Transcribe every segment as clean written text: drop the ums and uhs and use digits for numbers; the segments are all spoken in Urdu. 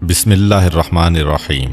بسم اللہ الرحمن الرحیم۔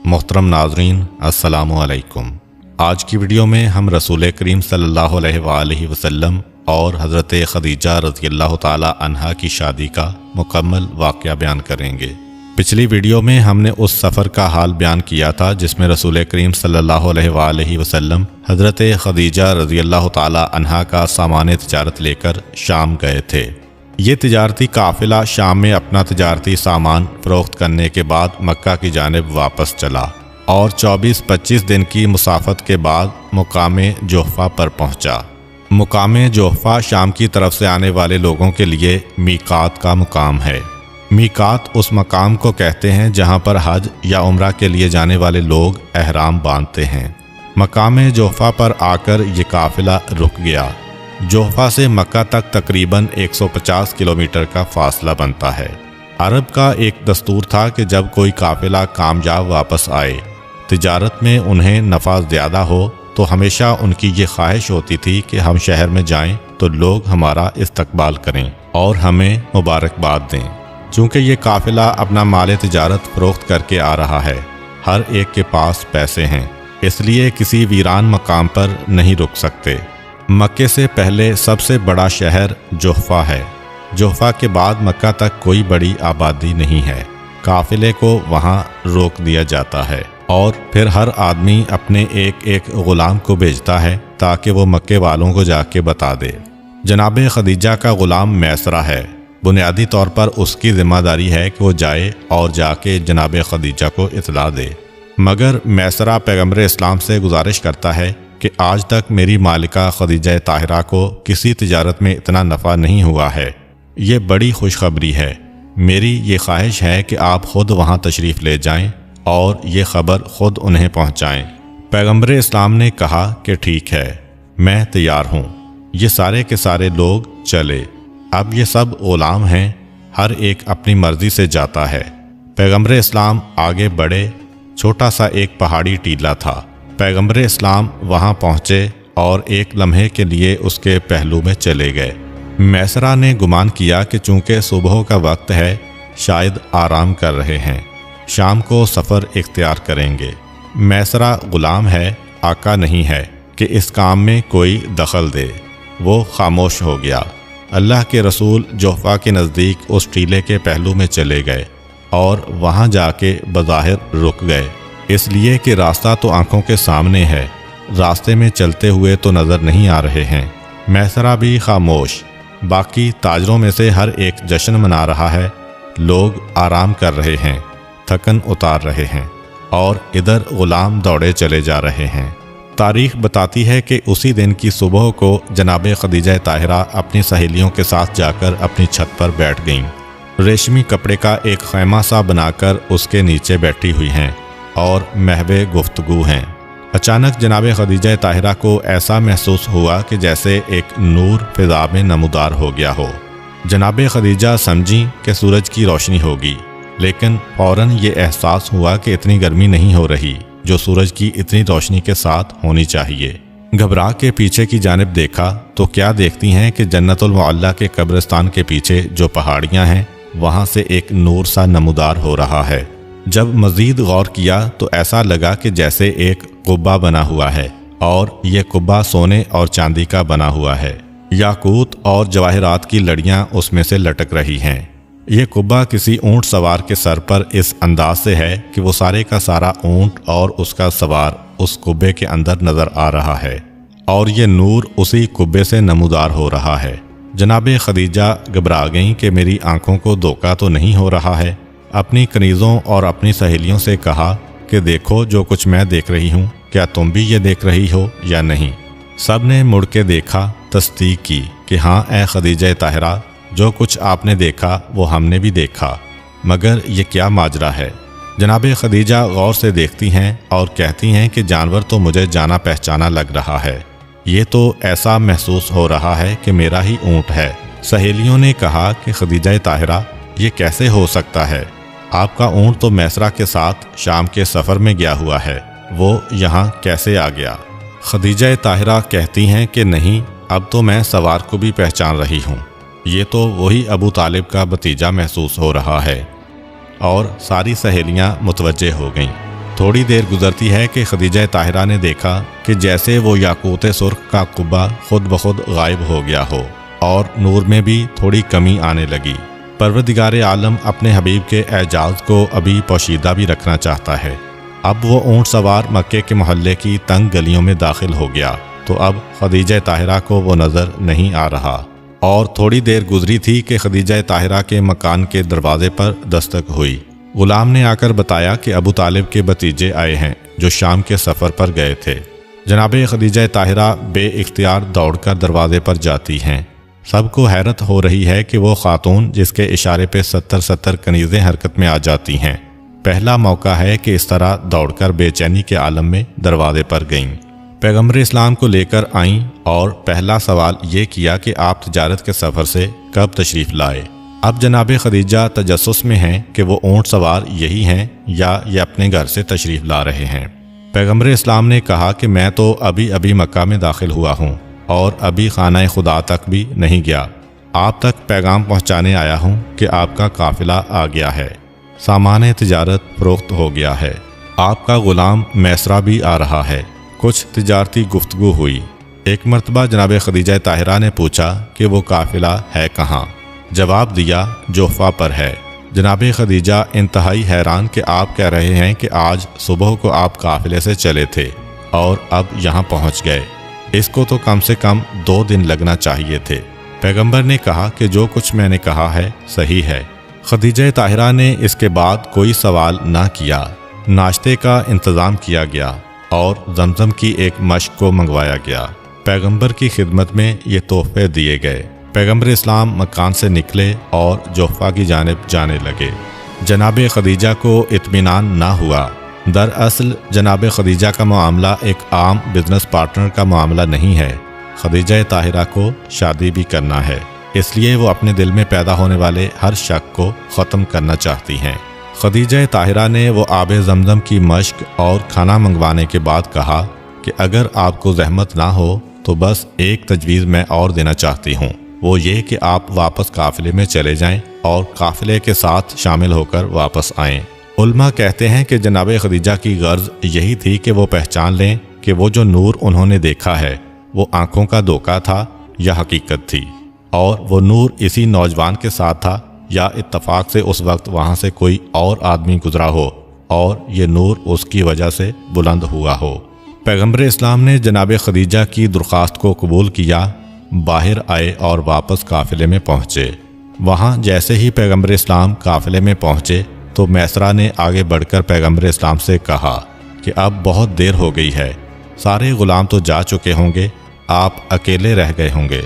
محترم ناظرین السلام علیکم۔ آج کی ویڈیو میں ہم رسول کریم صلی اللہ علیہ وآلہ وسلم اور حضرت خدیجہ رضی اللہ تعالی عنہا کی شادی کا مکمل واقعہ بیان کریں گے۔ پچھلی ویڈیو میں ہم نے اس سفر کا حال بیان کیا تھا جس میں رسول کریم صلی اللہ علیہ وآلہ وسلم حضرت خدیجہ رضی اللہ تعالی عنہا کا سامان تجارت لے کر شام گئے تھے۔ یہ تجارتی قافلہ شام میں اپنا تجارتی سامان فروخت کرنے کے بعد مکہ کی جانب واپس چلا اور 24-25 دن کی مسافت کے بعد مقام جحفہ پر پہنچا۔ مقام جحفہ شام کی طرف سے آنے والے لوگوں کے لیے میقات کا مقام ہے۔ میقات اس مقام کو کہتے ہیں جہاں پر حج یا عمرہ کے لیے جانے والے لوگ احرام باندھتے ہیں۔ مقام جحفہ پر آ کر یہ قافلہ رک گیا۔ جحفہ سے مکہ تک تقریباً 150 کلومیٹر کا فاصلہ بنتا ہے۔ عرب کا ایک دستور تھا کہ جب کوئی قافلہ کامیاب واپس آئے، تجارت میں انہیں نفع زیادہ ہو تو ہمیشہ ان کی یہ خواہش ہوتی تھی کہ ہم شہر میں جائیں تو لوگ ہمارا استقبال کریں اور ہمیں مبارکباد دیں۔ چونکہ یہ قافلہ اپنا مال تجارت فروخت کر کے آ رہا ہے، ہر ایک کے پاس پیسے ہیں، اس لیے کسی ویران مقام پر نہیں رک سکتے۔ مکے سے پہلے سب سے بڑا شہر جحفہ ہے۔ جحفہ کے بعد مکہ تک کوئی بڑی آبادی نہیں ہے۔ قافلے کو وہاں روک دیا جاتا ہے اور پھر ہر آدمی اپنے ایک غلام کو بھیجتا ہے تاکہ وہ مکے والوں کو جا کے بتا دے۔ جناب خدیجہ کا غلام میسرہ ہے۔ بنیادی طور پر اس کی ذمہ داری ہے کہ وہ جائے اور جا کے جناب خدیجہ کو اطلاع دے، مگر میسرہ پیغمبر اسلام سے گزارش کرتا ہے کہ آج تک میری مالکہ خدیجہ طاہرہ کو کسی تجارت میں اتنا نفع نہیں ہوا ہے۔ یہ بڑی خوشخبری ہے۔ میری یہ خواہش ہے کہ آپ خود وہاں تشریف لے جائیں اور یہ خبر خود انہیں پہنچائیں۔ پیغمبر اسلام نے کہا کہ ٹھیک ہے، میں تیار ہوں۔ یہ سارے کے سارے لوگ چلے۔ اب یہ سب غلام ہیں، ہر ایک اپنی مرضی سے جاتا ہے۔ پیغمبر اسلام آگے بڑھے۔ چھوٹا سا ایک پہاڑی ٹیلہ تھا۔ پیغمبر اسلام وہاں پہنچے اور ایک لمحے کے لیے اس کے پہلو میں چلے گئے۔ میسرہ نے گمان کیا کہ چونکہ صبح کا وقت ہے، شاید آرام کر رہے ہیں، شام کو سفر اختیار کریں گے۔ میسرہ غلام ہے، آقا نہیں ہے کہ اس کام میں کوئی دخل دے۔ وہ خاموش ہو گیا۔ اللہ کے رسول جحفہ کے نزدیک اس ٹیلے کے پہلو میں چلے گئے اور وہاں جا کے بظاہر رک گئے، اس لیے کہ راستہ تو آنکھوں کے سامنے ہے، راستے میں چلتے ہوئے تو نظر نہیں آ رہے ہیں۔ میسرہ بھی خاموش۔ باقی تاجروں میں سے ہر ایک جشن منا رہا ہے، لوگ آرام کر رہے ہیں، تھکن اتار رہے ہیں اور ادھر غلام دوڑے چلے جا رہے ہیں۔ تاریخ بتاتی ہے کہ اسی دن کی صبح کو جناب خدیجہ طاہرہ اپنی سہیلیوں کے ساتھ جا کر اپنی چھت پر بیٹھ گئیں۔ ریشمی کپڑے کا ایک خیمہ سا بنا کر اس کے نیچے بیٹھی ہوئی ہیں اور محو گفتگو ہیں۔ اچانک جناب خدیجہ طاہرہ کو ایسا محسوس ہوا کہ جیسے ایک نور فضا میں نمودار ہو گیا ہو۔ جناب خدیجہ سمجھیں کہ سورج کی روشنی ہوگی، لیکن فوراً یہ احساس ہوا کہ اتنی گرمی نہیں ہو رہی جو سورج کی اتنی روشنی کے ساتھ ہونی چاہیے۔ گھبرا کے پیچھے کی جانب دیکھا تو کیا دیکھتی ہیں کہ جنت المعلیٰ کے قبرستان کے پیچھے جو پہاڑیاں ہیں وہاں سے ایک نور سا نمودار ہو رہا ہے۔ جب مزید غور کیا تو ایسا لگا کہ جیسے ایک قبہ بنا ہوا ہے اور یہ قبہ سونے اور چاندی کا بنا ہوا ہے۔ یاقوت اور جواہرات کی لڑیاں اس میں سے لٹک رہی ہیں۔ یہ قبہ کسی اونٹ سوار کے سر پر اس انداز سے ہے کہ وہ سارے کا سارا اونٹ اور اس کا سوار اس قبے کے اندر نظر آ رہا ہے اور یہ نور اسی قبے سے نمودار ہو رہا ہے۔ جناب خدیجہ گھبرا گئیں کہ میری آنکھوں کو دھوکہ تو نہیں ہو رہا ہے۔ اپنی کنیزوں اور اپنی سہیلیوں سے کہا کہ دیکھو جو کچھ میں دیکھ رہی ہوں، کیا تم بھی یہ دیکھ رہی ہو یا نہیں؟ سب نے مڑ کے دیکھا، تصدیق کی کہ ہاں اے خدیجہ طاہرہ، جو کچھ آپ نے دیکھا وہ ہم نے بھی دیکھا، مگر یہ کیا ماجرا ہے؟ جناب خدیجہ غور سے دیکھتی ہیں اور کہتی ہیں کہ جانور تو مجھے جانا پہچانا لگ رہا ہے، یہ تو ایسا محسوس ہو رہا ہے کہ میرا ہی اونٹ ہے۔ سہیلیوں نے کہا کہ خدیجہ طاہرہ، یہ کیسے ہو سکتا ہے؟ آپ کا اونٹ تو میسرہ کے ساتھ شام کے سفر میں گیا ہوا ہے، وہ یہاں کیسے آ گیا؟ خدیجہ طاہرہ کہتی ہیں کہ نہیں، اب تو میں سوار کو بھی پہچان رہی ہوں، یہ تو وہی ابو طالب کا بھتیجا محسوس ہو رہا ہے۔ اور ساری سہیلیاں متوجہ ہو گئیں۔ تھوڑی دیر گزرتی ہے کہ خدیجہ طاہرہ نے دیکھا کہ جیسے وہ یاقوت سرخ کا قبہ خود بخود غائب ہو گیا ہو اور نور میں بھی تھوڑی کمی آنے لگی۔ پروردگار عالم اپنے حبیب کے اعجاز کو ابھی پوشیدہ بھی رکھنا چاہتا ہے۔ اب وہ اونٹ سوار مکے کے محلے کی تنگ گلیوں میں داخل ہو گیا تو اب خدیجہ طاہرہ کو وہ نظر نہیں آ رہا، اور تھوڑی دیر گزری تھی کہ خدیجہ طاہرہ کے مکان کے دروازے پر دستک ہوئی۔ غلام نے آ کر بتایا کہ ابو طالب کے بھتیجے آئے ہیں جو شام کے سفر پر گئے تھے۔ جناب خدیجہ طاہرہ بے اختیار دوڑ کر دروازے پر جاتی ہیں۔ سب کو حیرت ہو رہی ہے کہ وہ خاتون جس کے اشارے پہ 70 کنیزیں حرکت میں آ جاتی ہیں، پہلا موقع ہے کہ اس طرح دوڑ کر بے چینی کے عالم میں دروازے پر گئیں۔ پیغمبر اسلام کو لے کر آئیں اور پہلا سوال یہ کیا کہ آپ تجارت کے سفر سے کب تشریف لائے۔ اب جناب خدیجہ تجسس میں ہیں کہ وہ اونٹ سوار یہی ہیں یا یہ اپنے گھر سے تشریف لا رہے ہیں۔ پیغمبر اسلام نے کہا کہ میں تو ابھی مکہ میں داخل ہوا ہوں اور ابھی خانہ خدا تک بھی نہیں گیا، آپ تک پیغام پہنچانے آیا ہوں کہ آپ کا قافلہ آ گیا ہے، سامان تجارت فروخت ہو گیا ہے، آپ کا غلام میسرہ بھی آ رہا ہے۔ کچھ تجارتی گفتگو ہوئی۔ ایک مرتبہ جناب خدیجہ طاہرہ نے پوچھا کہ وہ قافلہ ہے کہاں؟ جواب دیا جوفہ پر ہے۔ جناب خدیجہ انتہائی حیران کہ آپ کہہ رہے ہیں کہ آج صبح کو آپ قافلے سے چلے تھے اور اب یہاں پہنچ گئے، اس کو تو کم سے کم 2 دن لگنا چاہیے تھے۔ پیغمبر نے کہا کہ جو کچھ میں نے کہا ہے صحیح ہے۔ خدیجہ طاہرہ نے اس کے بعد کوئی سوال نہ کیا۔ ناشتے کا انتظام کیا گیا اور زمزم کی ایک مشک کو منگوایا گیا۔ پیغمبر کی خدمت میں یہ تحفے دیے گئے۔ پیغمبر اسلام مکان سے نکلے اور جوفہ کی جانب جانے لگے۔ جناب خدیجہ کو اطمینان نہ ہوا۔ دراصل جناب خدیجہ کا معاملہ ایک عام بزنس پارٹنر کا معاملہ نہیں ہے، خدیجہ طاہرہ کو شادی بھی کرنا ہے، اس لیے وہ اپنے دل میں پیدا ہونے والے ہر شک کو ختم کرنا چاہتی ہیں۔ خدیجہ طاہرہ نے وہ آب زمزم کی مشک اور کھانا منگوانے کے بعد کہا کہ اگر آپ کو زحمت نہ ہو تو بس ایک تجویز میں اور دینا چاہتی ہوں، وہ یہ کہ آپ واپس قافلے میں چلے جائیں اور قافلے کے ساتھ شامل ہو کر واپس آئیں۔ علماء کہتے ہیں کہ جناب خدیجہ کی غرض یہی تھی کہ وہ پہچان لیں کہ وہ جو نور انہوں نے دیکھا ہے وہ آنکھوں کا دھوکہ تھا یا حقیقت تھی، اور وہ نور اسی نوجوان کے ساتھ تھا یا اتفاق سے اس وقت وہاں سے کوئی اور آدمی گزرا ہو اور یہ نور اس کی وجہ سے بلند ہوا ہو۔ پیغمبر اسلام نے جناب خدیجہ کی درخواست کو قبول کیا، باہر آئے اور واپس قافلے میں پہنچے۔ وہاں جیسے ہی پیغمبر اسلام قافلے میں پہنچے تو میسرہ نے آگے بڑھ کر پیغمبر اسلام سے کہا کہ اب بہت دیر ہو گئی ہے، سارے غلام تو جا چکے ہوں گے، آپ اکیلے رہ گئے ہوں گے،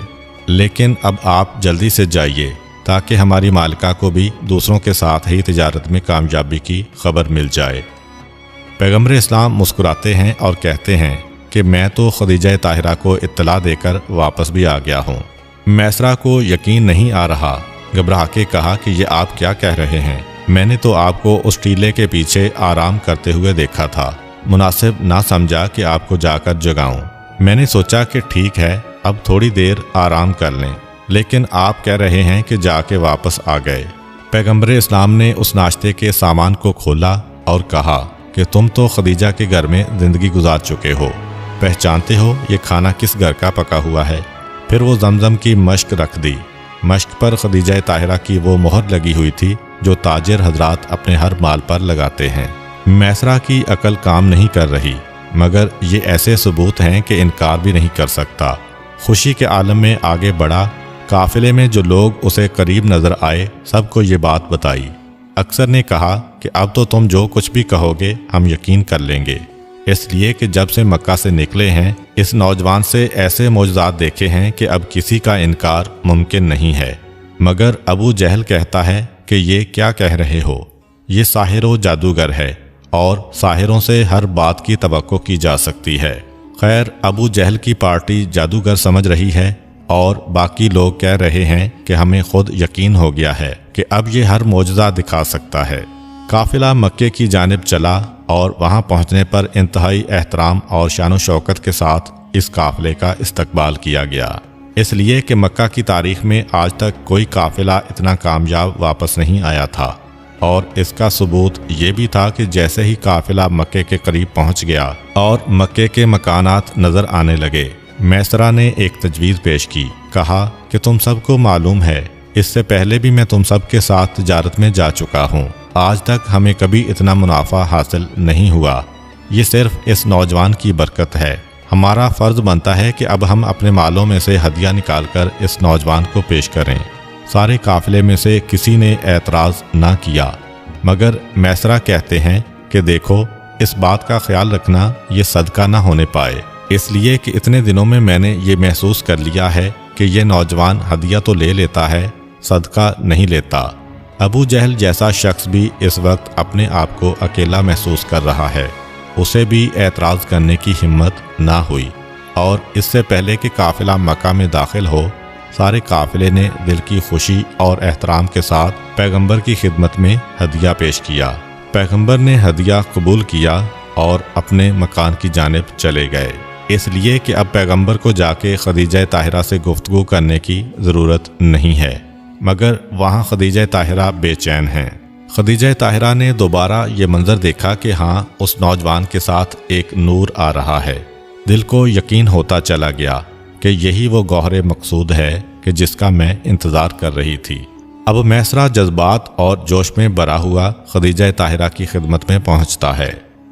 لیکن اب آپ جلدی سے جائیے تاکہ ہماری مالکہ کو بھی دوسروں کے ساتھ ہی تجارت میں کامیابی کی خبر مل جائے۔ پیغمبر اسلام مسکراتے ہیں اور کہتے ہیں کہ میں تو خدیجہ طاہرہ کو اطلاع دے کر واپس بھی آ گیا ہوں۔ میسرہ کو یقین نہیں آ رہا، گھبرا کے کہا کہ یہ آپ کیا کہہ رہے ہیں؟ میں نے تو آپ کو اس ٹیلے کے پیچھے آرام کرتے ہوئے دیکھا تھا، مناسب نہ سمجھا کہ آپ کو جا کر جگاؤں۔ میں نے سوچا کہ ٹھیک ہے اب تھوڑی دیر آرام کر لیں، لیکن آپ کہہ رہے ہیں کہ جا کے واپس آ گئے۔ پیغمبر اسلام نے اس ناشتے کے سامان کو کھولا اور کہا کہ تم تو خدیجہ کے گھر میں زندگی گزار چکے ہو، پہچانتے ہو یہ کھانا کس گھر کا پکا ہوا ہے؟ پھر وہ زمزم کی مشک رکھ دی۔ مشک پر خدیجہ طاہرہ کی وہ مہر لگی ہوئی تھی جو تاجر حضرات اپنے ہر مال پر لگاتے ہیں۔ میسرہ کی عقل کام نہیں کر رہی، مگر یہ ایسے ثبوت ہیں کہ انکار بھی نہیں کر سکتا۔ خوشی کے عالم میں آگے بڑھا، قافلے میں جو لوگ اسے قریب نظر آئے سب کو یہ بات بتائی۔ اکثر نے کہا کہ اب تو تم جو کچھ بھی کہو گے ہم یقین کر لیں گے، اس لیے کہ جب سے مکہ سے نکلے ہیں اس نوجوان سے ایسے معجزات دیکھے ہیں کہ اب کسی کا انکار ممکن نہیں ہے۔ مگر ابو جہل کہتا ہے کہ یہ کیا کہہ رہے ہو، یہ ساحر و جادوگر ہے اور ساحروں سے ہر بات کی توقع کی جا سکتی ہے۔ خیر، ابو جہل کی پارٹی جادوگر سمجھ رہی ہے اور باقی لوگ کہہ رہے ہیں کہ ہمیں خود یقین ہو گیا ہے کہ اب یہ ہر معجزہ دکھا سکتا ہے۔ قافلہ مکے کی جانب چلا اور وہاں پہنچنے پر انتہائی احترام اور شان و شوکت کے ساتھ اس قافلے کا استقبال کیا گیا، اس لیے کہ مکہ کی تاریخ میں آج تک کوئی قافلہ اتنا کامیاب واپس نہیں آیا تھا۔ اور اس کا ثبوت یہ بھی تھا کہ جیسے ہی قافلہ مکے کے قریب پہنچ گیا اور مکے کے مکانات نظر آنے لگے، میسرہ نے ایک تجویز پیش کی، کہا کہ تم سب کو معلوم ہے اس سے پہلے بھی میں تم سب کے ساتھ تجارت میں جا چکا ہوں، آج تک ہمیں کبھی اتنا منافع حاصل نہیں ہوا، یہ صرف اس نوجوان کی برکت ہے، ہمارا فرض بنتا ہے کہ اب ہم اپنے مالوں میں سے ہدیہ نکال کر اس نوجوان کو پیش کریں۔ سارے قافلے میں سے کسی نے اعتراض نہ کیا، مگر میسرہ کہتے ہیں کہ دیکھو، اس بات کا خیال رکھنا یہ صدقہ نہ ہونے پائے، اس لیے کہ اتنے دنوں میں میں نے یہ محسوس کر لیا ہے کہ یہ نوجوان ہدیہ تو لے لیتا ہے، صدقہ نہیں لیتا۔ ابو جہل جیسا شخص بھی اس وقت اپنے آپ کو اکیلا محسوس کر رہا ہے، اسے بھی اعتراض کرنے کی ہمت نہ ہوئی، اور اس سے پہلے کہ قافلہ مکہ میں داخل ہو، سارے قافلے نے دل کی خوشی اور احترام کے ساتھ پیغمبر کی خدمت میں ہدیہ پیش کیا۔ پیغمبر نے ہدیہ قبول کیا اور اپنے مکان کی جانب چلے گئے، اس لیے کہ اب پیغمبر کو جا کے خدیجہ طاہرہ سے گفتگو کرنے کی ضرورت نہیں ہے، مگر وہاں خدیجہ طاہرہ بے چین ہیں۔ خدیجہ طاہرہ نے دوبارہ یہ منظر دیکھا کہ ہاں، اس نوجوان کے ساتھ ایک نور آ رہا ہے، دل کو یقین ہوتا چلا گیا کہ یہی وہ گوہر مقصود ہے کہ جس کا میں انتظار کر رہی تھی۔ اب میسرہ جذبات اور جوش میں بھرا ہوا خدیجہ طاہرہ کی خدمت میں پہنچتا ہے۔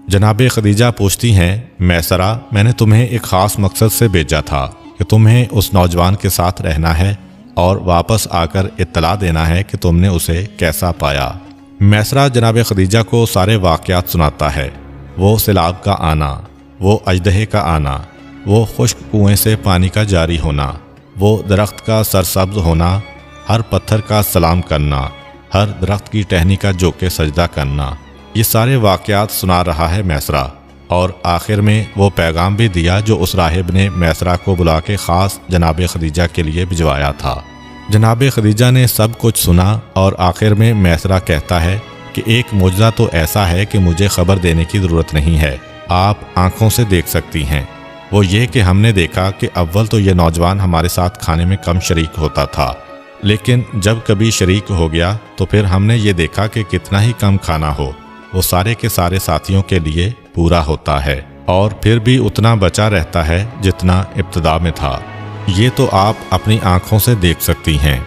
جناب خدیجہ پوچھتی ہیں، میسرہ، میں نے تمہیں ایک خاص مقصد سے بھیجا تھا کہ تمہیں اس نوجوان کے ساتھ رہنا ہے اور واپس آ کر اطلاع دینا ہے کہ تم نے اسے کیسا پایا۔ میسرہ جناب خدیجہ کو سارے واقعات سناتا ہے، وہ سیلاب کا آنا، وہ اژدہے کا آنا، وہ خشک کنویں سے پانی کا جاری ہونا، وہ درخت کا سرسبز ہونا، ہر پتھر کا سلام کرنا، ہر درخت کی ٹہنی کا جھک کے سجدہ کرنا، یہ سارے واقعات سنا رہا ہے میسرہ، اور آخر میں وہ پیغام بھی دیا جو اس راہب نے میسرہ کو بلا کے خاص جناب خدیجہ کے لیے بھجوایا تھا۔ جناب خدیجہ نے سب کچھ سنا اور آخر میں میسرہ کہتا ہے کہ ایک معجزہ تو ایسا ہے کہ مجھے خبر دینے کی ضرورت نہیں ہے، آپ آنکھوں سے دیکھ سکتی ہیں، وہ یہ کہ ہم نے دیکھا کہ اول تو یہ نوجوان ہمارے ساتھ کھانے میں کم شریک ہوتا تھا، لیکن جب کبھی شریک ہو گیا تو پھر ہم نے یہ دیکھا کہ کتنا ہی کم کھانا ہو وہ سارے کے سارے ساتھیوں کے لیے پورا ہوتا ہے، اور پھر بھی اتنا بچا رہتا ہے جتنا ابتدا میں تھا، یہ تو آپ اپنی آنکھوں سے دیکھ سکتی ہیں۔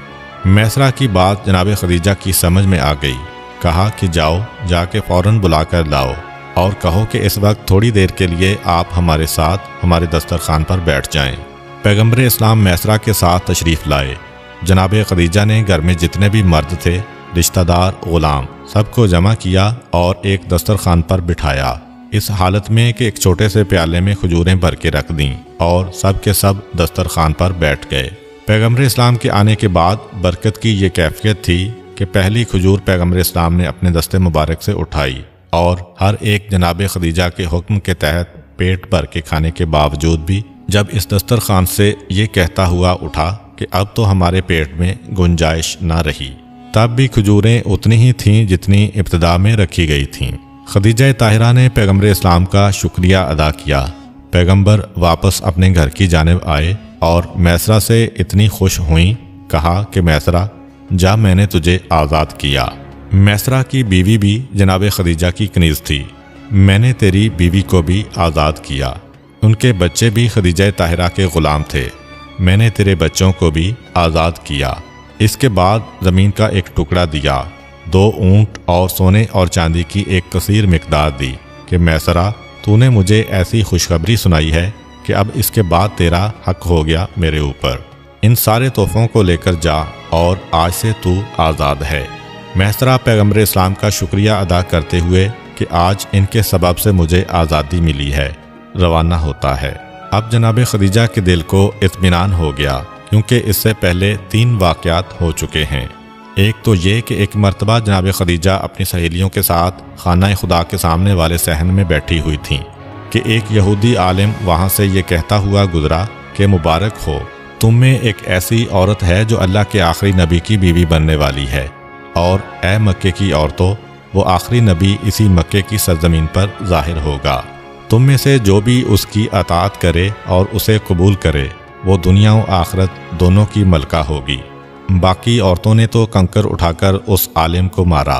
میسرہ کی بات جناب خدیجہ کی سمجھ میں آ گئی، کہا کہ جاؤ، جا کے فوراً بلا کر لاؤ اور کہو کہ اس وقت تھوڑی دیر کے لیے آپ ہمارے ساتھ ہمارے دسترخوان پر بیٹھ جائیں۔ پیغمبر اسلام میسرہ کے ساتھ تشریف لائے۔ جناب خدیجہ نے گھر میں جتنے بھی مرد تھے، رشتہ دار، غلام، سب کو جمع کیا اور ایک دسترخوان پر بٹھایا، اس حالت میں کہ ایک چھوٹے سے پیالے میں کھجوریں بھر کے رکھ دیں اور سب کے سب دسترخوان پر بیٹھ گئے۔ پیغمبر اسلام کے آنے کے بعد برکت کی یہ کیفیت تھی کہ پہلی کھجور پیغمبر اسلام نے اپنے دستے مبارک سے اٹھائی اور ہر ایک جناب خدیجہ کے حکم کے تحت پیٹ بھر کے کھانے کے باوجود بھی جب اس دسترخوان سے یہ کہتا ہوا اٹھا کہ اب تو ہمارے پیٹ میں گنجائش نہ رہی، تب بھی کھجوریں اتنی ہی تھیں جتنی ابتدا میں رکھی گئی تھیں۔ خدیجہ طاہرہ نے پیغمبر اسلام کا شکریہ ادا کیا۔ پیغمبر واپس اپنے گھر کی جانب آئے اور میسرہ سے اتنی خوش ہوئیں، کہا کہ میسرہ جا، میں نے تجھے آزاد کیا۔ میسرہ کی بیوی بھی جناب خدیجہ کی کنیز تھی، میں نے تیری بیوی کو بھی آزاد کیا۔ ان کے بچے بھی خدیجہ طاہرہ کے غلام تھے، میں نے تیرے بچوں کو بھی آزاد کیا۔ اس کے بعد زمین کا ایک ٹکڑا دیا، 2 اونٹ اور سونے اور چاندی کی ایک کثیر مقدار دی کہ میسرہ، تو نے مجھے ایسی خوشخبری سنائی ہے کہ اب اس کے بعد تیرا حق ہو گیا میرے اوپر، ان سارے تحفوں کو لے کر جا اور آج سے تو آزاد ہے۔ میسرہ پیغمبر اسلام کا شکریہ ادا کرتے ہوئے کہ آج ان کے سبب سے مجھے آزادی ملی ہے، روانہ ہوتا ہے۔ اب جناب خدیجہ کے دل کو اطمینان ہو گیا، کیونکہ اس سے پہلے 3 واقعات ہو چکے ہیں۔ ایک تو یہ کہ ایک مرتبہ جناب خدیجہ اپنی سہیلیوں کے ساتھ خانہ خدا کے سامنے والے صحن میں بیٹھی ہوئی تھیں کہ ایک یہودی عالم وہاں سے یہ کہتا ہوا گزرا کہ مبارک ہو، تم میں ایک ایسی عورت ہے جو اللہ کے آخری نبی کی بیوی بننے والی ہے، اور اے مکے کی عورتوں، وہ آخری نبی اسی مکے کی سرزمین پر ظاہر ہوگا، تم میں سے جو بھی اس کی اطاعت کرے اور اسے قبول کرے وہ دنیا و آخرت دونوں کی ملکہ ہوگی۔ باقی عورتوں نے تو کنکر اٹھا کر اس عالم کو مارا۔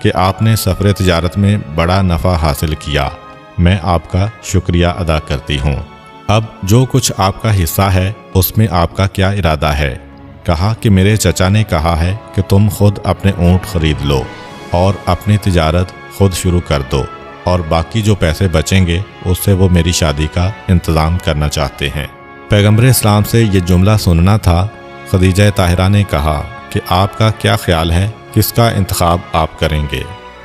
کہ آپ نے سفر تجارت میں بڑا نفع حاصل کیا، میں آپ کا شکریہ ادا کرتی ہوں۔ اب جو کچھ آپ کا حصہ ہے اس میں آپ کا کیا ارادہ ہے؟ کہا کہ میرے چچا نے کہا ہے کہ تم خود اپنے اونٹ خرید لو اور اپنی تجارت خود شروع کر دو، اور باقی جو پیسے بچیں گے اس سے وہ میری شادی کا انتظام کرنا چاہتے ہیں۔ پیغمبر اسلام سے یہ جملہ سننا تھا۔ خدیجہ طاہرہ نے کہا کہ آپ کا کیا خیال ہے، کس کا انتخاب آپ کریں گے؟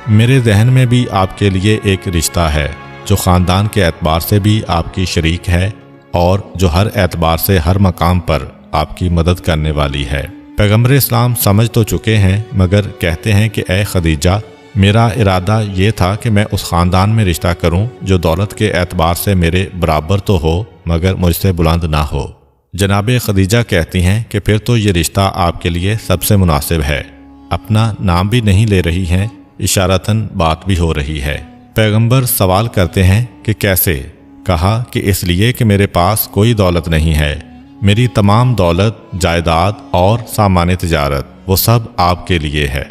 میرے ذہن میں بھی آپ کے لیے ایک رشتہ ہے جو خاندان کے اعتبار سے بھی آپ کی شریک ہے اور جو ہر اعتبار سے ہر مقام پر آپ کی مدد کرنے والی ہے۔ پیغمبر اسلام سمجھ تو چکے ہیں، مگر کہتے ہیں کہ اے خدیجہ، میرا ارادہ یہ تھا کہ میں اس خاندان میں رشتہ کروں جو دولت کے اعتبار سے میرے برابر تو ہو مگر مجھ سے بلند نہ ہو۔ جناب خدیجہ کہتی ہیں کہ پھر تو یہ رشتہ آپ کے لیے سب سے مناسب ہے۔ اپنا نام بھی نہیں لے رہی ہیں، اشارتاً بات بھی ہو رہی ہے۔ پیغمبر سوال کرتے ہیں کہ کیسے؟ کہا کہ اس لیے کہ میرے پاس کوئی دولت نہیں ہے، میری تمام دولت، جائیداد اور سامان تجارت وہ سب آپ کے لیے ہے،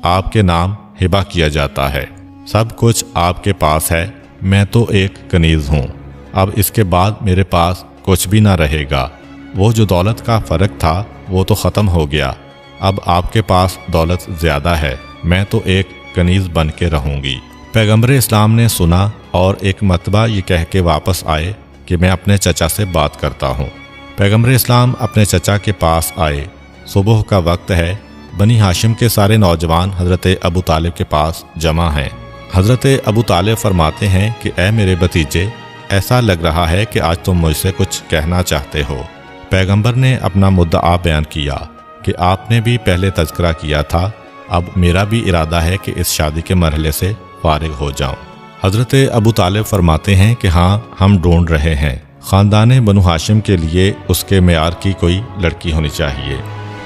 آپ کے نام ہبہ کیا جاتا ہے، سب کچھ آپ کے پاس ہے، میں تو ایک کنیز ہوں، اب اس کے بعد میرے پاس کچھ بھی نہ رہے گا۔ وہ جو دولت کا فرق تھا وہ تو ختم ہو گیا، اب آپ کے پاس دولت زیادہ ہے، میں تو ایک کنیز بن کے رہوں گی۔ پیغمبر اسلام نے سنا اور ایک مرتبہ یہ کہہ کے واپس آئے کہ میں اپنے چچا سے بات کرتا ہوں۔ پیغمبر اسلام اپنے چچا کے پاس آئے۔ صبح کا وقت ہے، بنی ہاشم کے سارے نوجوان حضرت ابو طالب کے پاس جمع ہیں۔ حضرت ابو طالب فرماتے ہیں کہ اے میرے بھتیجے، ایسا لگ رہا ہے کہ آج تم مجھ سے کچھ کہنا چاہتے ہو۔ پیغمبر نے اپنا مدعا بیان کیا کہ آپ نے بھی پہلے تذکرہ کیا تھا، اب میرا بھی ارادہ ہے کہ اس شادی کے مرحلے سے فارغ ہو جاؤں۔ حضرت ابو طالب فرماتے ہیں کہ ہاں، ہم ڈھونڈ رہے ہیں، خاندان بنو ہاشم کے لیے اس کے معیار کی کوئی لڑکی ہونی چاہیے۔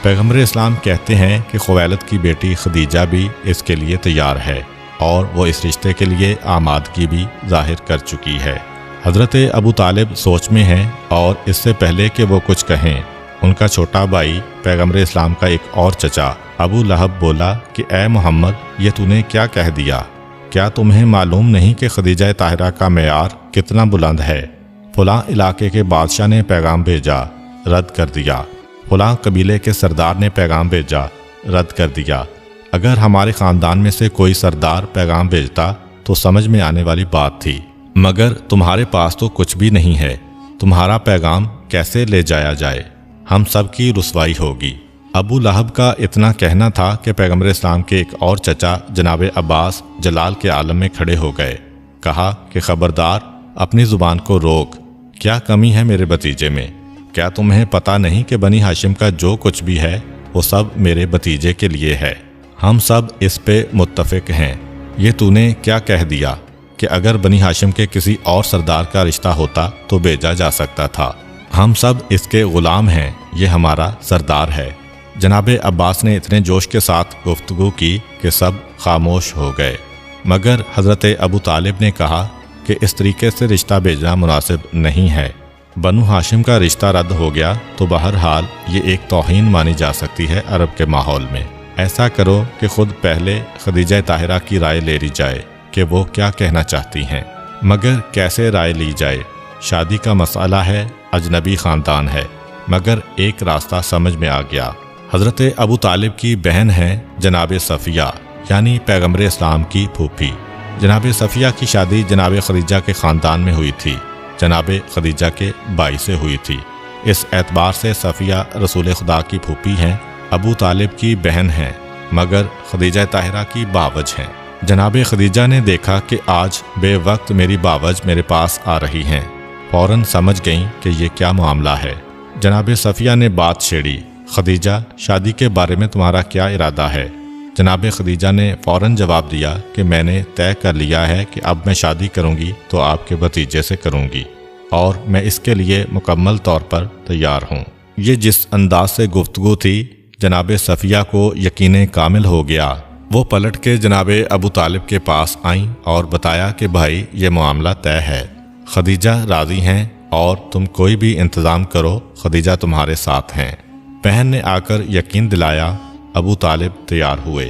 پیغمبر اسلام کہتے ہیں کہ خویلد کی بیٹی خدیجہ بھی اس کے لیے تیار ہے اور وہ اس رشتے کے لیے آمادگی بھی ظاہر کر چکی ہے۔ حضرت ابو طالب سوچ میں ہیں اور اس سے پہلے کہ وہ کچھ کہیں، ان کا چھوٹا بھائی پیغمبر اسلام کا ایک اور چچا ابو لہب بولا کہ اے محمد، یہ تو نے کیا کہہ دیا؟ کیا تمہیں معلوم نہیں کہ خدیجہ طاہرہ کا معیار کتنا بلند ہے؟ فلاں علاقے کے بادشاہ نے پیغام بھیجا، رد کر دیا، فلاں قبیلے کے سردار نے پیغام بھیجا، رد کر دیا۔ اگر ہمارے خاندان میں سے کوئی سردار پیغام بھیجتا تو سمجھ میں آنے والی بات تھی، مگر تمہارے پاس تو کچھ بھی نہیں ہے، تمہارا پیغام کیسے لے جایا جائے؟ ہم سب کی رسوائی ہوگی۔ ابو لہب کا اتنا کہنا تھا کہ پیغمبر اسلام کے ایک اور چچا جناب عباس جلال کے عالم میں کھڑے ہو گئے۔ کہا کہ خبردار، اپنی زبان کو روک، کیا کمی ہے میرے بھتیجے میں؟ کیا تمہیں پتہ نہیں کہ بنی ہاشم کا جو کچھ بھی ہے وہ سب میرے بھتیجے کے لیے ہے؟ ہم سب اس پہ متفق ہیں۔ یہ تو نے کیا کہہ دیا کہ اگر بنی ہاشم کے کسی اور سردار کا رشتہ ہوتا تو بھیجا جا سکتا تھا؟ ہم سب اس کے غلام ہیں، یہ ہمارا سردار ہے۔ جناب عباس نے اتنے جوش کے ساتھ گفتگو کی کہ سب خاموش ہو گئے، مگر حضرت ابو طالب نے کہا کہ اس طریقے سے رشتہ بھیجنا مناسب نہیں ہے۔ بنو ہاشم کا رشتہ رد ہو گیا تو بہرحال یہ ایک توہین مانی جا سکتی ہے عرب کے ماحول میں۔ ایسا کرو کہ خود پہلے خدیجہ طاہرہ کی رائے لے لی جائے کہ وہ کیا کہنا چاہتی ہیں۔ مگر کیسے رائے لی جائے؟ شادی کا مسئلہ ہے، اجنبی خاندان ہے، مگر ایک راستہ سمجھ میں آ گیا۔ حضرت ابو طالب کی بہن ہیں جناب صفیہ، یعنی پیغمبر اسلام کی پھوپھی۔ جناب صفیہ کی شادی جناب خدیجہ کے خاندان میں ہوئی تھی، جناب خدیجہ کے بھائی سے ہوئی تھی۔ اس اعتبار سے صفیہ رسول خدا کی پھوپھی ہیں، ابو طالب کی بہن ہیں، مگر خدیجہ طاہرہ کی باوج ہیں۔ جناب خدیجہ نے دیکھا کہ آج بے وقت میری باوج میرے پاس آ رہی ہیں، فوراً سمجھ گئیں کہ یہ کیا معاملہ ہے۔ جناب صفیہ نے بات چھیڑی، خدیجہ، شادی کے بارے میں تمہارا کیا ارادہ ہے؟ جناب خدیجہ نے فوراً جواب دیا کہ میں نے طے کر لیا ہے کہ اب میں شادی کروں گی تو آپ کے بھتیجے سے کروں گی، اور میں اس کے لیے مکمل طور پر تیار ہوں۔ یہ جس انداز سے گفتگو تھی، جناب صفیہ کو یقین کامل ہو گیا۔ وہ پلٹ کے جناب ابو طالب کے پاس آئیں اور بتایا کہ بھائی، یہ معاملہ طے ہے، خدیجہ راضی ہیں اور تم کوئی بھی انتظام کرو، خدیجہ تمہارے ساتھ ہیں۔ بہن نے آ کر یقین دلایا، ابو طالب تیار ہوئے۔